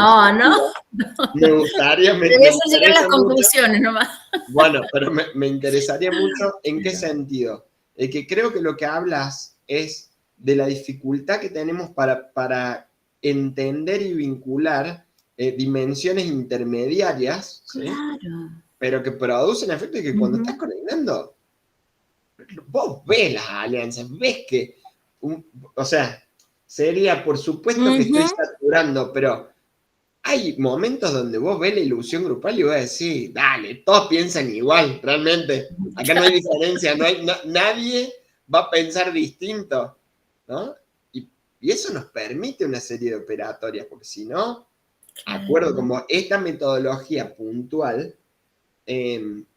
gustaría... Debes llegar a las conclusiones nomás. Bueno, pero me interesaría mucho en qué sentido. Que creo que lo que hablas es de la dificultad que tenemos para entender y vincular dimensiones intermediarias, ¿sí? Claro. Pero que producen efectos y que cuando estás conectando, vos ves las alianzas, ves que, o sea, sería por supuesto que estoy saturando, pero hay momentos donde vos ves la ilusión grupal y vos decís, dale, todos piensan igual, realmente. Acá no hay diferencia, nadie va a pensar distinto, ¿no? Y eso nos permite una serie de operatorias, porque si no, acuerdo como esta metodología puntual,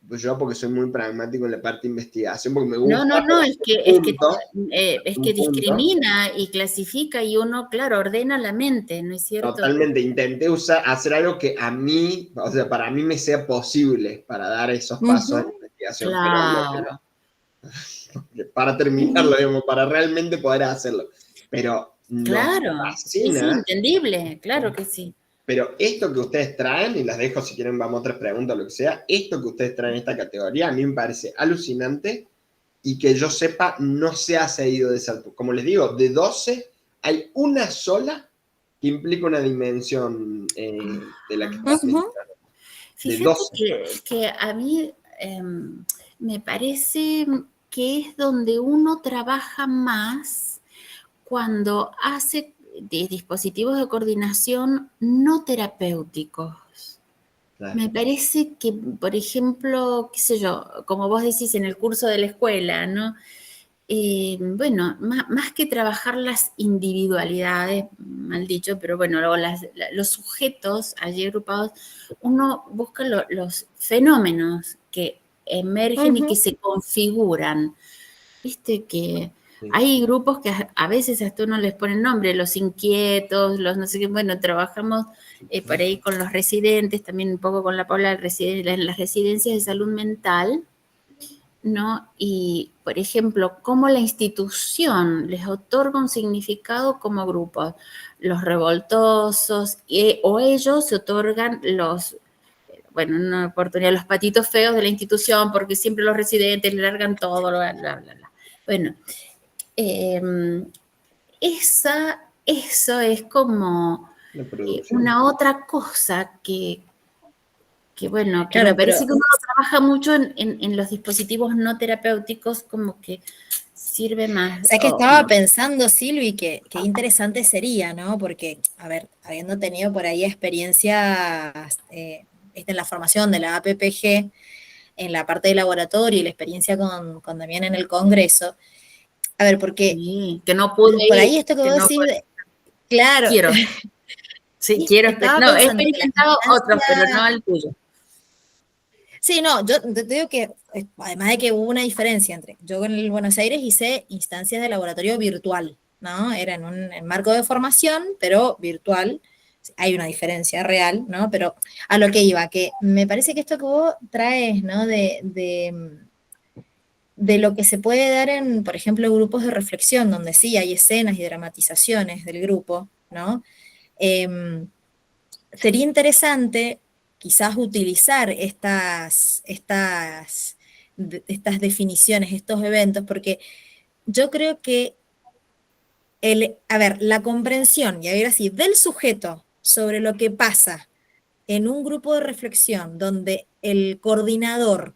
pues yo porque soy muy pragmático en la parte de investigación, porque me gusta... No, es que discrimina y clasifica y uno, claro, ordena la mente, ¿no es cierto? Totalmente, intenté hacer algo que a mí, o sea, para mí me sea posible para dar esos pasos de investigación. Claro. Pero para terminarlo, digamos, para realmente poder hacerlo. Pero claro, fascina, sí, entendible, claro que sí. Pero esto que ustedes traen, y las dejo si quieren, vamos a otras preguntas o lo que sea, esto que ustedes traen en esta categoría a mí me parece alucinante y que yo sepa no se ha seguido de esa. Como les digo, de 12 hay una sola que implica una dimensión de la que estás mencionando. Fíjate que a mí me parece que es donde uno trabaja más cuando hace de dispositivos de coordinación no terapéuticos. Claro. Me parece que, por ejemplo, qué sé yo, como vos decís en el curso de la escuela, ¿no? Bueno, más que trabajar las individualidades, mal dicho, pero bueno, los sujetos allí agrupados, uno busca los fenómenos que emergen y que se configuran. Viste que hay grupos que a veces hasta uno les pone nombre, los inquietos, los no sé qué, bueno, trabajamos por ahí con los residentes, también un poco con la Paula en las residencias de salud mental, ¿no? Y, por ejemplo, cómo la institución les otorga un significado como grupo, los revoltosos, o ellos se otorgan una oportunidad, los patitos feos de la institución, porque siempre los residentes le largan todo, bla, bla, bla, bla. Bueno, eso es como una otra cosa que bueno, que claro, me parece que uno trabaja mucho en los dispositivos no terapéuticos, como que sirve más. O sea, que estaba pensando, Silvi, que interesante sería, ¿no? Porque, a ver, habiendo tenido por ahí experiencias en la formación de la APPG, en la parte de laboratorio y la experiencia con Damián en el Congreso, a ver, porque sí, que no pude por ahí ir, esto que vos decís, claro. Quiero. Sí, quiero. No, he experimentado otros, pero no el tuyo. Sí, no, yo te digo que, además de que hubo una diferencia entre, yo en el Buenos Aires hice instancias de laboratorio virtual, ¿no? Era en un marco de formación, pero virtual, Hay una diferencia real, ¿no? Pero a lo que iba, que me parece que esto que vos traes, ¿no? De lo que se puede dar en, por ejemplo, grupos de reflexión, donde sí hay escenas y dramatizaciones del grupo, ¿no? Sería interesante quizás utilizar estas definiciones, estos eventos, porque yo creo que la comprensión, y a ver así, del sujeto sobre lo que pasa en un grupo de reflexión donde el coordinador,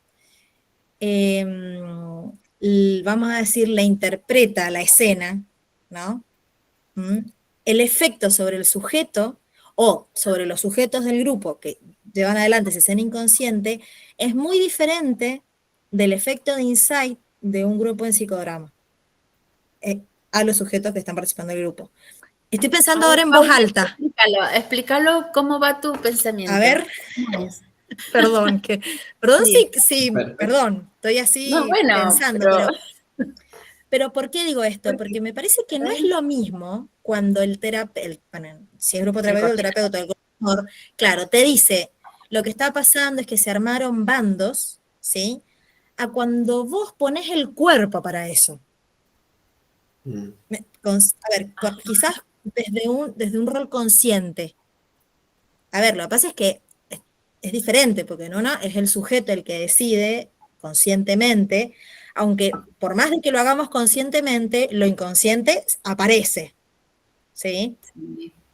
vamos a decir, la interpreta la escena, ¿no? El efecto sobre el sujeto o sobre los sujetos del grupo que llevan adelante esa escena inconsciente es muy diferente del efecto de insight de un grupo en psicodrama a los sujetos que están participando del grupo. Estoy pensando ahora en voz Paula, alta. explícalo cómo va tu pensamiento. A ver, ¿Cómo es? perdón, sí, perdón, estoy así No, bueno, pensando, pero ¿por qué digo esto? Porque me parece que no es lo mismo cuando el terapeuta, bueno, si es grupo terapeuta, el terapeuta, el coordinador, claro, te dice, lo que está pasando es que se armaron bandos, ¿sí? A cuando vos pones el cuerpo para eso. A ver, quizás desde un rol consciente. A ver, lo que pasa es que es diferente, porque no es el sujeto el que decide conscientemente, aunque por más de que lo hagamos conscientemente, lo inconsciente aparece, ¿sí?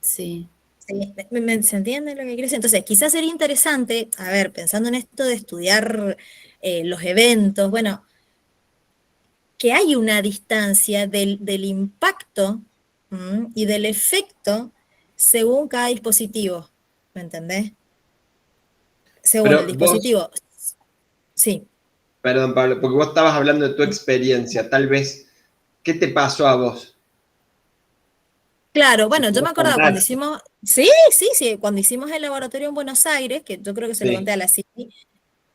Sí. ¿Sí? ¿Se entiende lo que quiero decir? Entonces, quizás sería interesante, a ver, pensando en esto de estudiar los eventos, bueno, que hay una distancia del impacto y del efecto según cada dispositivo, ¿me entendés? Según el Pero vos, dispositivo, sí. perdón Pablo, porque vos estabas hablando de tu experiencia, tal vez, ¿qué te pasó a vos? Claro, Si bueno, yo me podés acordaba cuando contar. hicimos, sí, cuando hicimos el laboratorio en Buenos Aires, que yo creo que se lo conté Sí. a la Cini,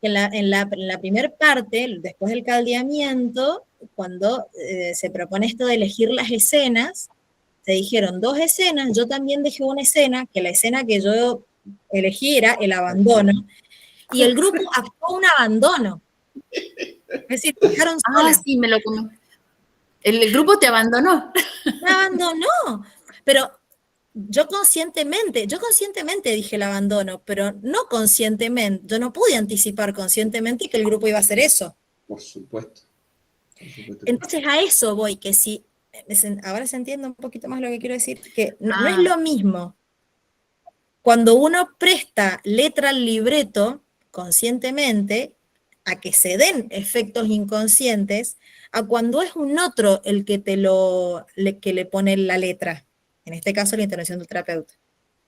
que en la primera parte, después del caldeamiento, cuando se propone esto de elegir las escenas, se dijeron 2 escenas, yo también dejé una escena, que la escena que yo elegí era el abandono, y el grupo actuó un abandono, es decir, dejaron sola. Sí, me lo comenté. El grupo te abandonó. Me abandonó, pero yo conscientemente dije el abandono, pero no conscientemente, yo no pude anticipar conscientemente que el grupo iba a hacer eso. Por supuesto. Por supuesto. Entonces a eso voy, que si, ahora se entiende un poquito más lo que quiero decir, que no es lo mismo cuando uno presta letra al libreto conscientemente, a que se den efectos inconscientes, a cuando es un otro el que que le pone la letra. En este caso, la intervención del terapeuta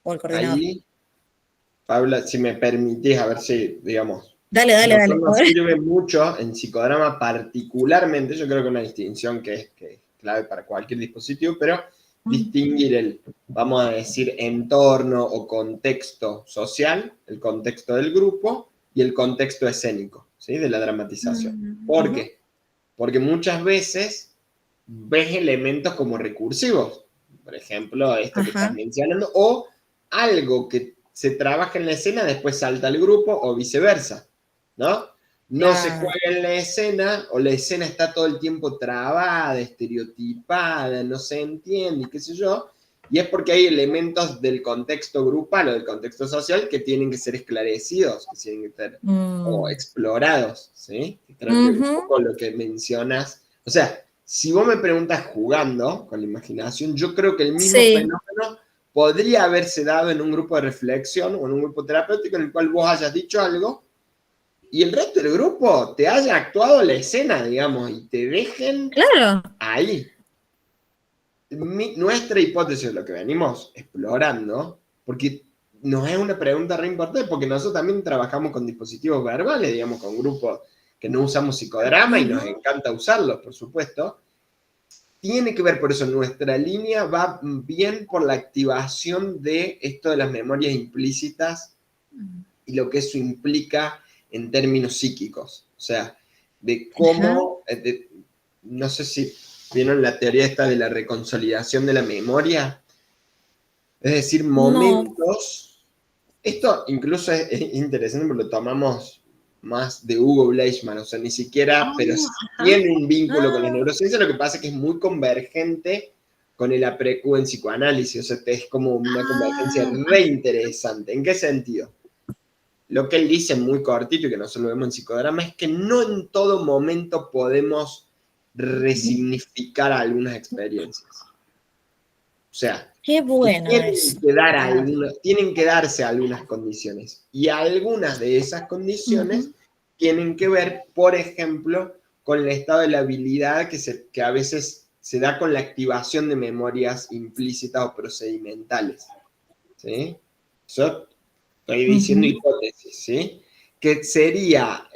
o el coordinador. Ahí, Paula, si me permitís, a ver si, digamos, Dale. nos sirve mucho en psicodrama particularmente, yo creo que una distinción que es clave para cualquier dispositivo, pero distinguir el, vamos a decir, entorno o contexto social, el contexto del grupo y el contexto escénico, ¿sí? De la dramatización. ¿Por qué? Porque muchas veces ves elementos como recursivos, por ejemplo, esto que estás mencionando, o algo que se trabaja en la escena, después salta al grupo, o viceversa, ¿no? No se juega en la escena, o la escena está todo el tiempo trabada, estereotipada, no se entiende, y qué sé yo, y es porque hay elementos del contexto grupal o del contexto social que tienen que ser esclarecidos, que tienen que ser o explorados, ¿sí? Creo que un poco lo que mencionas, o sea, si vos me preguntas jugando con la imaginación, yo creo que el mismo fenómeno podría haberse dado en un grupo de reflexión o en un grupo terapéutico en el cual vos hayas dicho algo y el resto del grupo te haya actuado la escena, digamos, y te dejen ahí. Nuestra hipótesis, lo que venimos explorando, porque nos es una pregunta re importante, porque nosotros también trabajamos con dispositivos verbales, digamos, con grupos que no usamos psicodrama y nos encanta usarlos, por supuesto. Tiene que ver, por eso nuestra línea va bien por la activación de esto de las memorias implícitas y lo que eso implica en términos psíquicos. O sea, de cómo, no sé si vieron la teoría esta de la reconsolidación de la memoria, Es decir, No. momentos. Esto incluso es interesante porque lo tomamos más de Hugo Bleichmann, o sea, ni siquiera, pero tiene un vínculo con la neurociencia, lo que pasa es que es muy convergente con el APRQ en psicoanálisis, o sea, es como una convergencia re interesante. ¿En qué sentido? Lo que él dice muy cortito y que nosotros lo vemos en psicodrama es que no en todo momento podemos resignificar algunas experiencias. O sea, Qué bueno eso. tienen que darse algunas condiciones. Y algunas de esas condiciones tienen que ver, por ejemplo, con el estado de la habilidad que a veces se da con la activación de memorias implícitas o procedimentales. ¿Sí? Yo estoy diciendo hipótesis, ¿sí? Que sería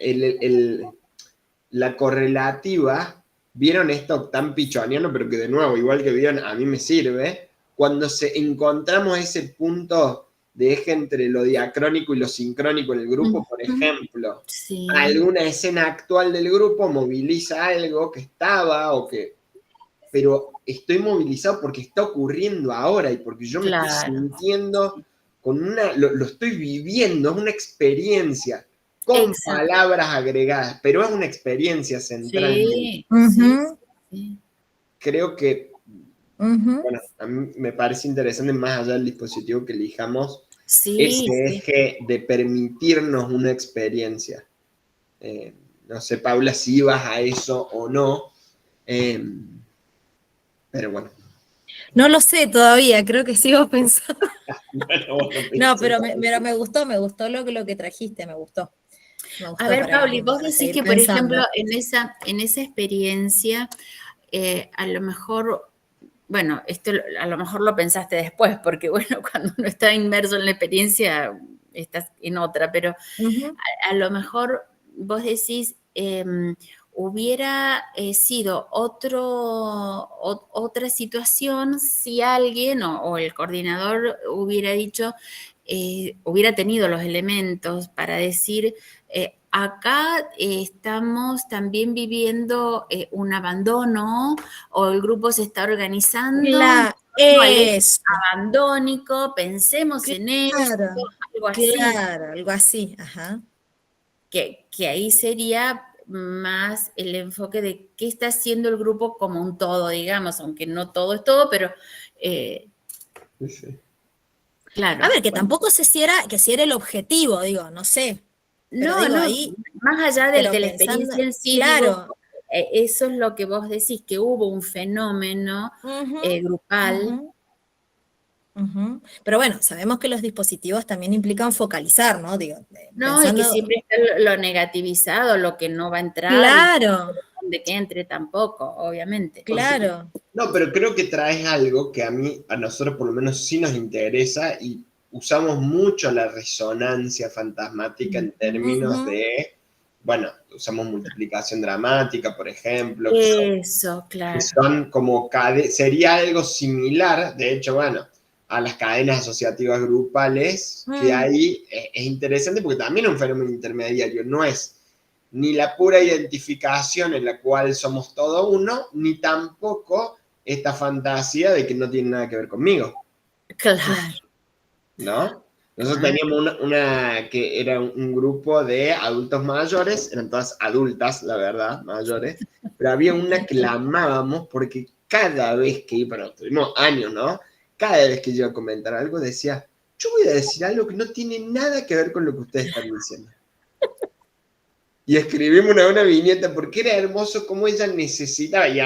la correlativa, ¿vieron esto tan pichoniano, pero que de nuevo, igual que vieron, a mí me sirve? Cuando encontramos ese punto de eje entre lo diacrónico y lo sincrónico en el grupo, por ejemplo, Sí. alguna escena actual del grupo moviliza algo que estaba pero estoy movilizado porque está ocurriendo ahora y porque yo me estoy sintiendo lo estoy viviendo, es una experiencia con palabras agregadas, pero es una experiencia central. Sí, sí. Creo que bueno, a mí me parece interesante, más allá del dispositivo que elijamos, ese eje de permitirnos una experiencia. No sé, Paula, si ibas a eso o no, pero bueno. No lo sé todavía, creo que sigo pensando. Bueno, no, pero me gustó lo que trajiste, me gustó. A ver, Pauli, vos decís que, por ejemplo, en esa experiencia, a lo mejor, bueno, esto a lo mejor lo pensaste después, porque bueno, cuando uno está inmerso en la experiencia, estás en otra, pero a lo mejor vos decís, hubiera sido otra situación si alguien o el coordinador hubiera dicho, hubiera tenido los elementos para decir, acá estamos también viviendo un abandono o el grupo se está organizando. Eso. Abandónico, pensemos en esto, algo así. Claro, algo así, ajá. Que ahí sería más el enfoque de qué está haciendo el grupo como un todo, digamos, aunque no todo es todo, pero claro. A ver, que tampoco si era el objetivo, digo, no sé. Pero no, digo, no, ahí, más allá de la pensando, experiencia en sí, claro. Digo, eso es lo que vos decís, que hubo un fenómeno grupal. Pero bueno, sabemos que los dispositivos también implican focalizar, ¿no? Digo, No, y que siempre está lo negativizado, lo que no va a entrar. Claro. De que entre tampoco, obviamente. Claro. No, pero creo que traes algo que a nosotros por lo menos sí nos interesa y usamos mucho la resonancia fantasmática en términos de, bueno, usamos multiplicación dramática, por ejemplo. Eso, claro. Que son como, sería algo similar, de hecho, bueno, a las cadenas asociativas grupales, que ahí es interesante porque también es un fenómeno intermediario, no es ni la pura identificación en la cual somos todo uno, ni tampoco esta fantasía de que no tiene nada que ver conmigo. Claro. ¿No? Nosotros teníamos una que era un grupo de adultos mayores, eran todas adultas, la verdad, mayores, pero había una que la amábamos porque cada vez que iba, bueno, tuvimos años, ¿no? Cada vez que yo iba a comentar algo decía, yo voy a decir algo que no tiene nada que ver con lo que ustedes están diciendo. Y escribimos una viñeta porque era hermoso cómo ella necesitaba, y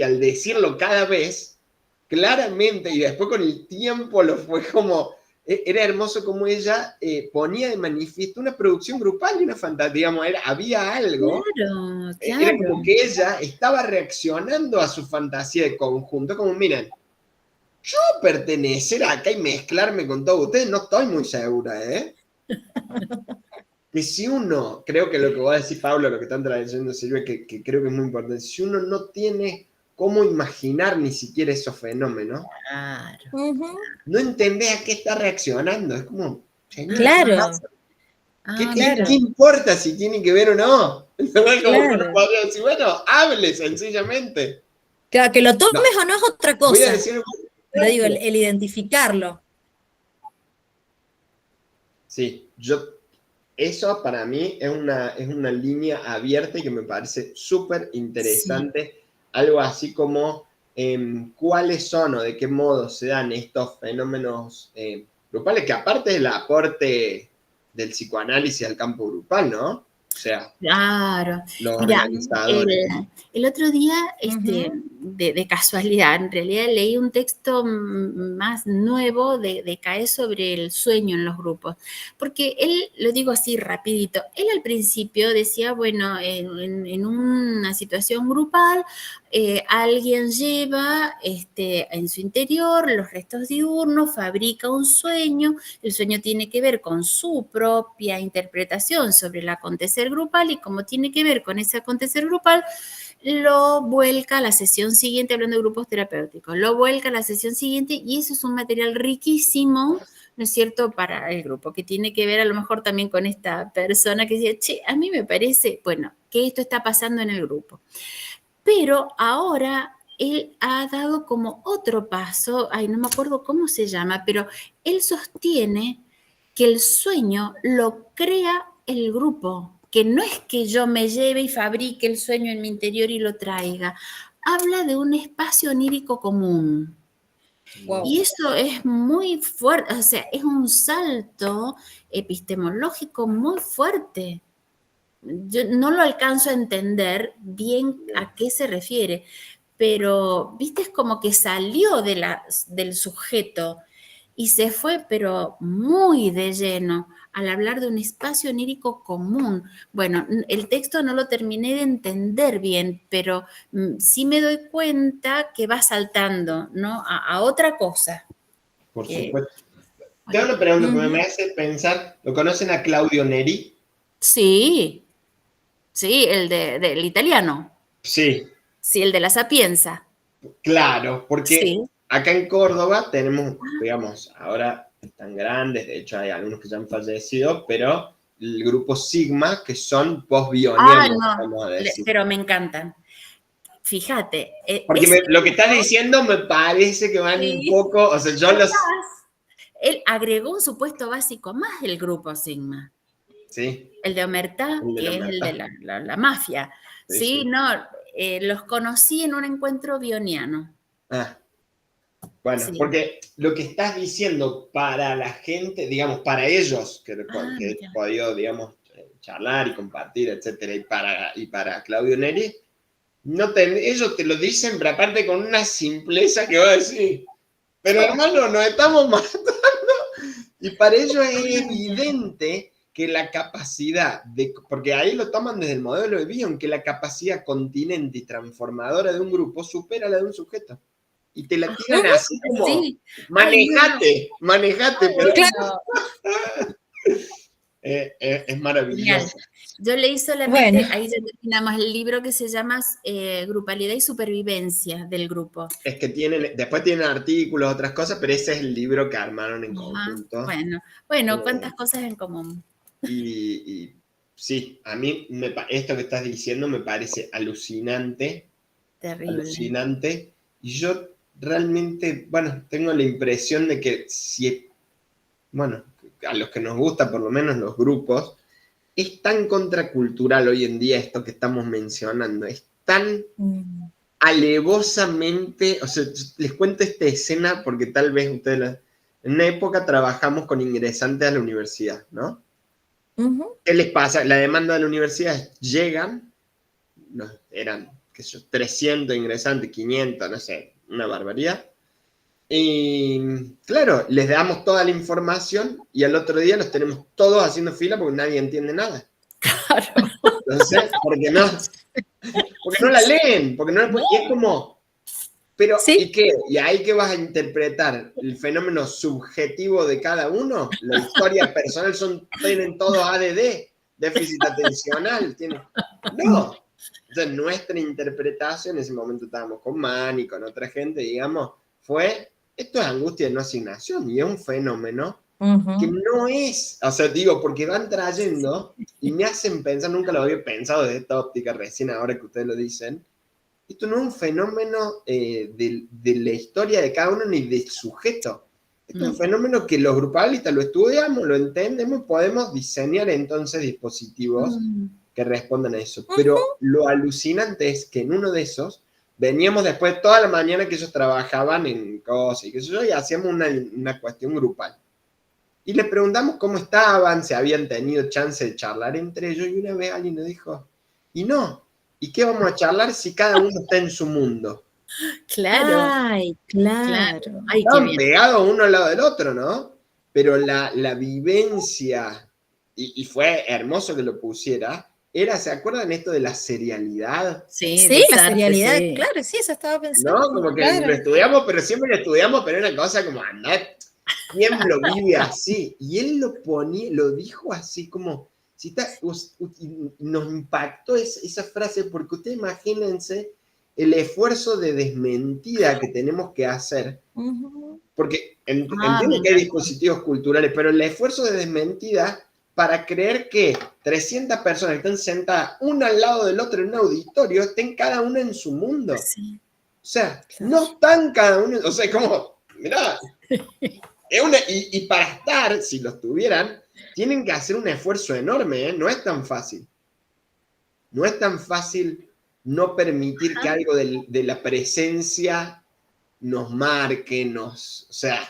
al decirlo cada vez, claramente, y después con el tiempo lo fue como, era hermoso como ella ponía de manifiesto una producción grupal y una fantasía, digamos, había algo, claro. Era como que ella estaba reaccionando a su fantasía de conjunto, como miren, yo pertenecer acá y mezclarme con todos ustedes no estoy muy segura, ¿eh? Que si uno, creo que lo que va a decir Pablo, lo que están trayendo Silvia, que creo que es muy importante, si uno no tiene cómo imaginar ni siquiera esos fenómenos, no entendés a qué está reaccionando. Es como, claro. ¿Qué importa si tiene que ver o no? Como uno podría decir, bueno, hable sencillamente. Claro, que lo tomes o no es otra cosa. Voy a decir, Pero digo, el identificarlo. Sí, eso para mí es una línea abierta y que me parece súper interesante. Algo así como cuáles son o de qué modo se dan estos fenómenos grupales, que aparte del aporte del psicoanálisis al campo grupal, ¿no? O sea, Claro. los Mira, organizadores. el otro día, Ujú. de casualidad, en realidad leí un texto más nuevo de Cae sobre el sueño en los grupos, porque él, lo digo así rapidito, él al principio decía, bueno, en una situación grupal, alguien lleva en su interior los restos diurnos, fabrica un sueño, el sueño tiene que ver con su propia interpretación sobre el acontecer grupal y como tiene que ver con ese acontecer grupal, lo vuelca a la sesión siguiente, hablando de grupos terapéuticos, lo vuelca a la sesión siguiente y eso es un material riquísimo, ¿no es cierto?, para el grupo, que tiene que ver a lo mejor también con esta persona que decía, che, a mí me parece, bueno, que esto está pasando en el grupo. Pero ahora él ha dado como otro paso, ay, no me acuerdo cómo se llama, pero él sostiene que el sueño lo crea el grupo, que no es que yo me lleve y fabrique el sueño en mi interior y lo traiga. Habla de un espacio onírico común. Wow. Y eso es muy fuerte, o sea, es un salto epistemológico muy fuerte. Yo no lo alcanzo a entender bien a qué se refiere, pero, viste, es como que salió del sujeto y se fue, pero muy de lleno, al hablar de un espacio onírico común. Bueno, el texto no lo terminé de entender bien, pero sí me doy cuenta que va saltando, ¿no? A otra cosa. Por Que, supuesto. Te hago una pregunta, porque uh-huh. me hace pensar, ¿lo conocen a Claudio Neri? Sí, sí, del italiano. Sí, Sí, el de la Sapienza. claro, porque Sí. acá en Córdoba tenemos, digamos, ahora están grandes, de hecho hay algunos que ya han fallecido, pero el grupo Sigma, que son Ah, post-bionianos, no, vamos a decir. pero me encantan. Fíjate, Porque ese lo que estás grupo, diciendo me parece que van un sí, poco, o sea, yo los... él agregó un supuesto básico más del grupo Sigma, Sí, el de Omertá, el de la que es el de verdad. la mafia. Sí, Sí, sí. no, los conocí en un encuentro bioniano. Ah, bueno, Sí. porque lo que estás diciendo para la gente, digamos, para ellos, que Ah, he mira. podido, digamos, charlar y compartir, etcétera, y para Claudio Neri, ellos te lo dicen, pero aparte con una simpleza que va a decir, pero hermano, nos estamos matando. Y para ellos es evidente que la capacidad porque ahí lo toman desde el modelo de Bion, que la capacidad continente y transformadora de un grupo supera la de un sujeto. Y te la tiran así como, Sí. Ay, no, no. manejate, pero Bueno, es genial. maravilloso. Yo leí solamente, Bueno, ahí ya terminamos el libro que se llama Grupalidad y Supervivencia del grupo. Es que después tienen artículos, otras cosas, pero ese es el libro que armaron en Ajá. conjunto. Bueno, cuántas Eh, cosas en común. y sí, a mí esto que estás diciendo me parece alucinante, Terrible. alucinante. Y yo realmente, bueno, tengo la impresión de que si, bueno, a los que nos gusta por lo menos los grupos, es tan contracultural hoy en día esto que estamos mencionando, es tan alevosamente, o sea, les cuento esta escena porque tal vez ustedes, en una época trabajamos con ingresantes a la universidad, ¿no? ¿Qué les pasa? La demanda de la universidad es, llegan, no, eran, qué sé yo, 300 ingresantes, 500, no sé, una barbaridad. Y claro, les damos toda la información y al otro día los tenemos todos haciendo fila porque nadie entiende nada. Claro. Entonces, porque no la leen, porque no la pueden, y es como, pero, ¿y sí, qué? ¿Y ahí qué vas a interpretar? ¿El fenómeno subjetivo de cada uno? ¿La historia personal tienen todos ADD? ¿Déficit atencional? No. Entonces, nuestra interpretación, en ese momento estábamos con Manny, con otra gente, digamos, esto es angustia de no asignación, y es un fenómeno que no es, o sea, digo, porque van trayendo, y me hacen pensar, nunca lo había pensado desde esta óptica, recién ahora que ustedes lo dicen, esto no es un fenómeno de la historia de cada uno ni del sujeto. Esto es un fenómeno que los grupalistas lo estudiamos, lo entendemos, podemos diseñar entonces dispositivos que respondan a eso. Pero lo alucinante es que en uno de esos veníamos después toda la mañana que ellos trabajaban en cosas y qué sé yo, y hacíamos una cuestión grupal. Y le preguntamos cómo estaban, si habían tenido chance de charlar entre ellos, y una vez alguien nos dijo, y no, ¿y qué vamos a charlar si cada uno está en su mundo? Claro. Ay, claro. Ay, qué Estaban bien. pegados uno al lado del otro, ¿no? Pero la vivencia, y fue hermoso que lo pusiera, era, ¿se acuerdan esto de la serialidad? Sí, Sí, de la Sartre, serialidad, sí. claro, sí, eso estaba pensando. ¿No? Como que claro. lo estudiamos, pero siempre lo estudiamos, pero una cosa como, ¿quién lo vive así? Y él lo dijo así como, si está, nos impactó esa frase, porque ustedes imagínense el esfuerzo de desmentida que tenemos que hacer, porque entiendo que hay dispositivos culturales, pero el esfuerzo de desmentida para creer que 300 personas que están sentadas una al lado del otro en un auditorio estén cada una en su mundo. Sí. O sea, Claro. no están cada uno, o sea, como, mirá, y para estar, si los tuvieran, tienen que hacer un esfuerzo enorme, ¿eh? No es tan fácil. No es tan fácil no permitir que algo de la presencia nos marque, o sea.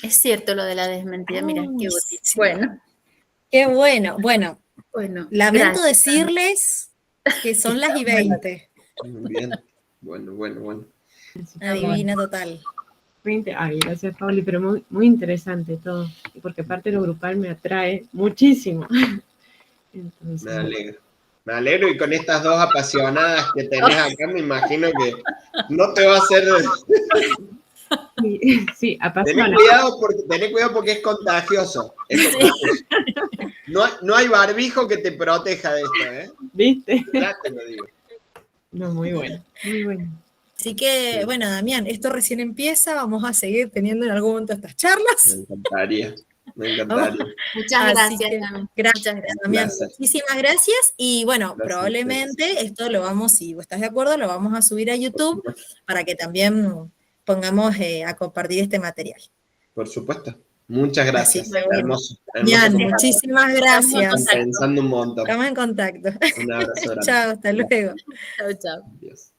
Es cierto lo de la desmentida, mira, qué útil. Sí. Bueno, Qué bueno. Bueno, lamento gracias. decirles que son las y 20. Muy bien. Bueno. Una divina total. Ay, gracias, Pauli, pero muy, muy interesante todo, porque aparte lo grupal me atrae muchísimo. Entonces, Me alegro, y con estas dos apasionadas que tenés acá, me imagino que no te va a hacer. Sí, apasiona. Tené cuidado porque es contagioso. No hay barbijo que te proteja de esto, ¿eh? ¿Viste? Ya te lo digo. No, muy bueno, muy bueno. Así que, bueno, Damián, esto recién empieza, vamos a seguir teniendo en algún momento estas charlas. Me encantaría. Muchas Así gracias, que, Dami. gracias, Damián. Placer. Muchísimas gracias. Y bueno, Gracias, probablemente esto lo vamos, si vos estás de acuerdo, lo vamos a subir a YouTube para que también pongamos a compartir este material. Por supuesto. Muchas gracias. Así que, bueno, Hermoso. Damián, muchísimas gracias. Estamos pensando un montón. Estamos en contacto. Un abrazo grande. Chao, hasta luego. Chao, chao. Adiós.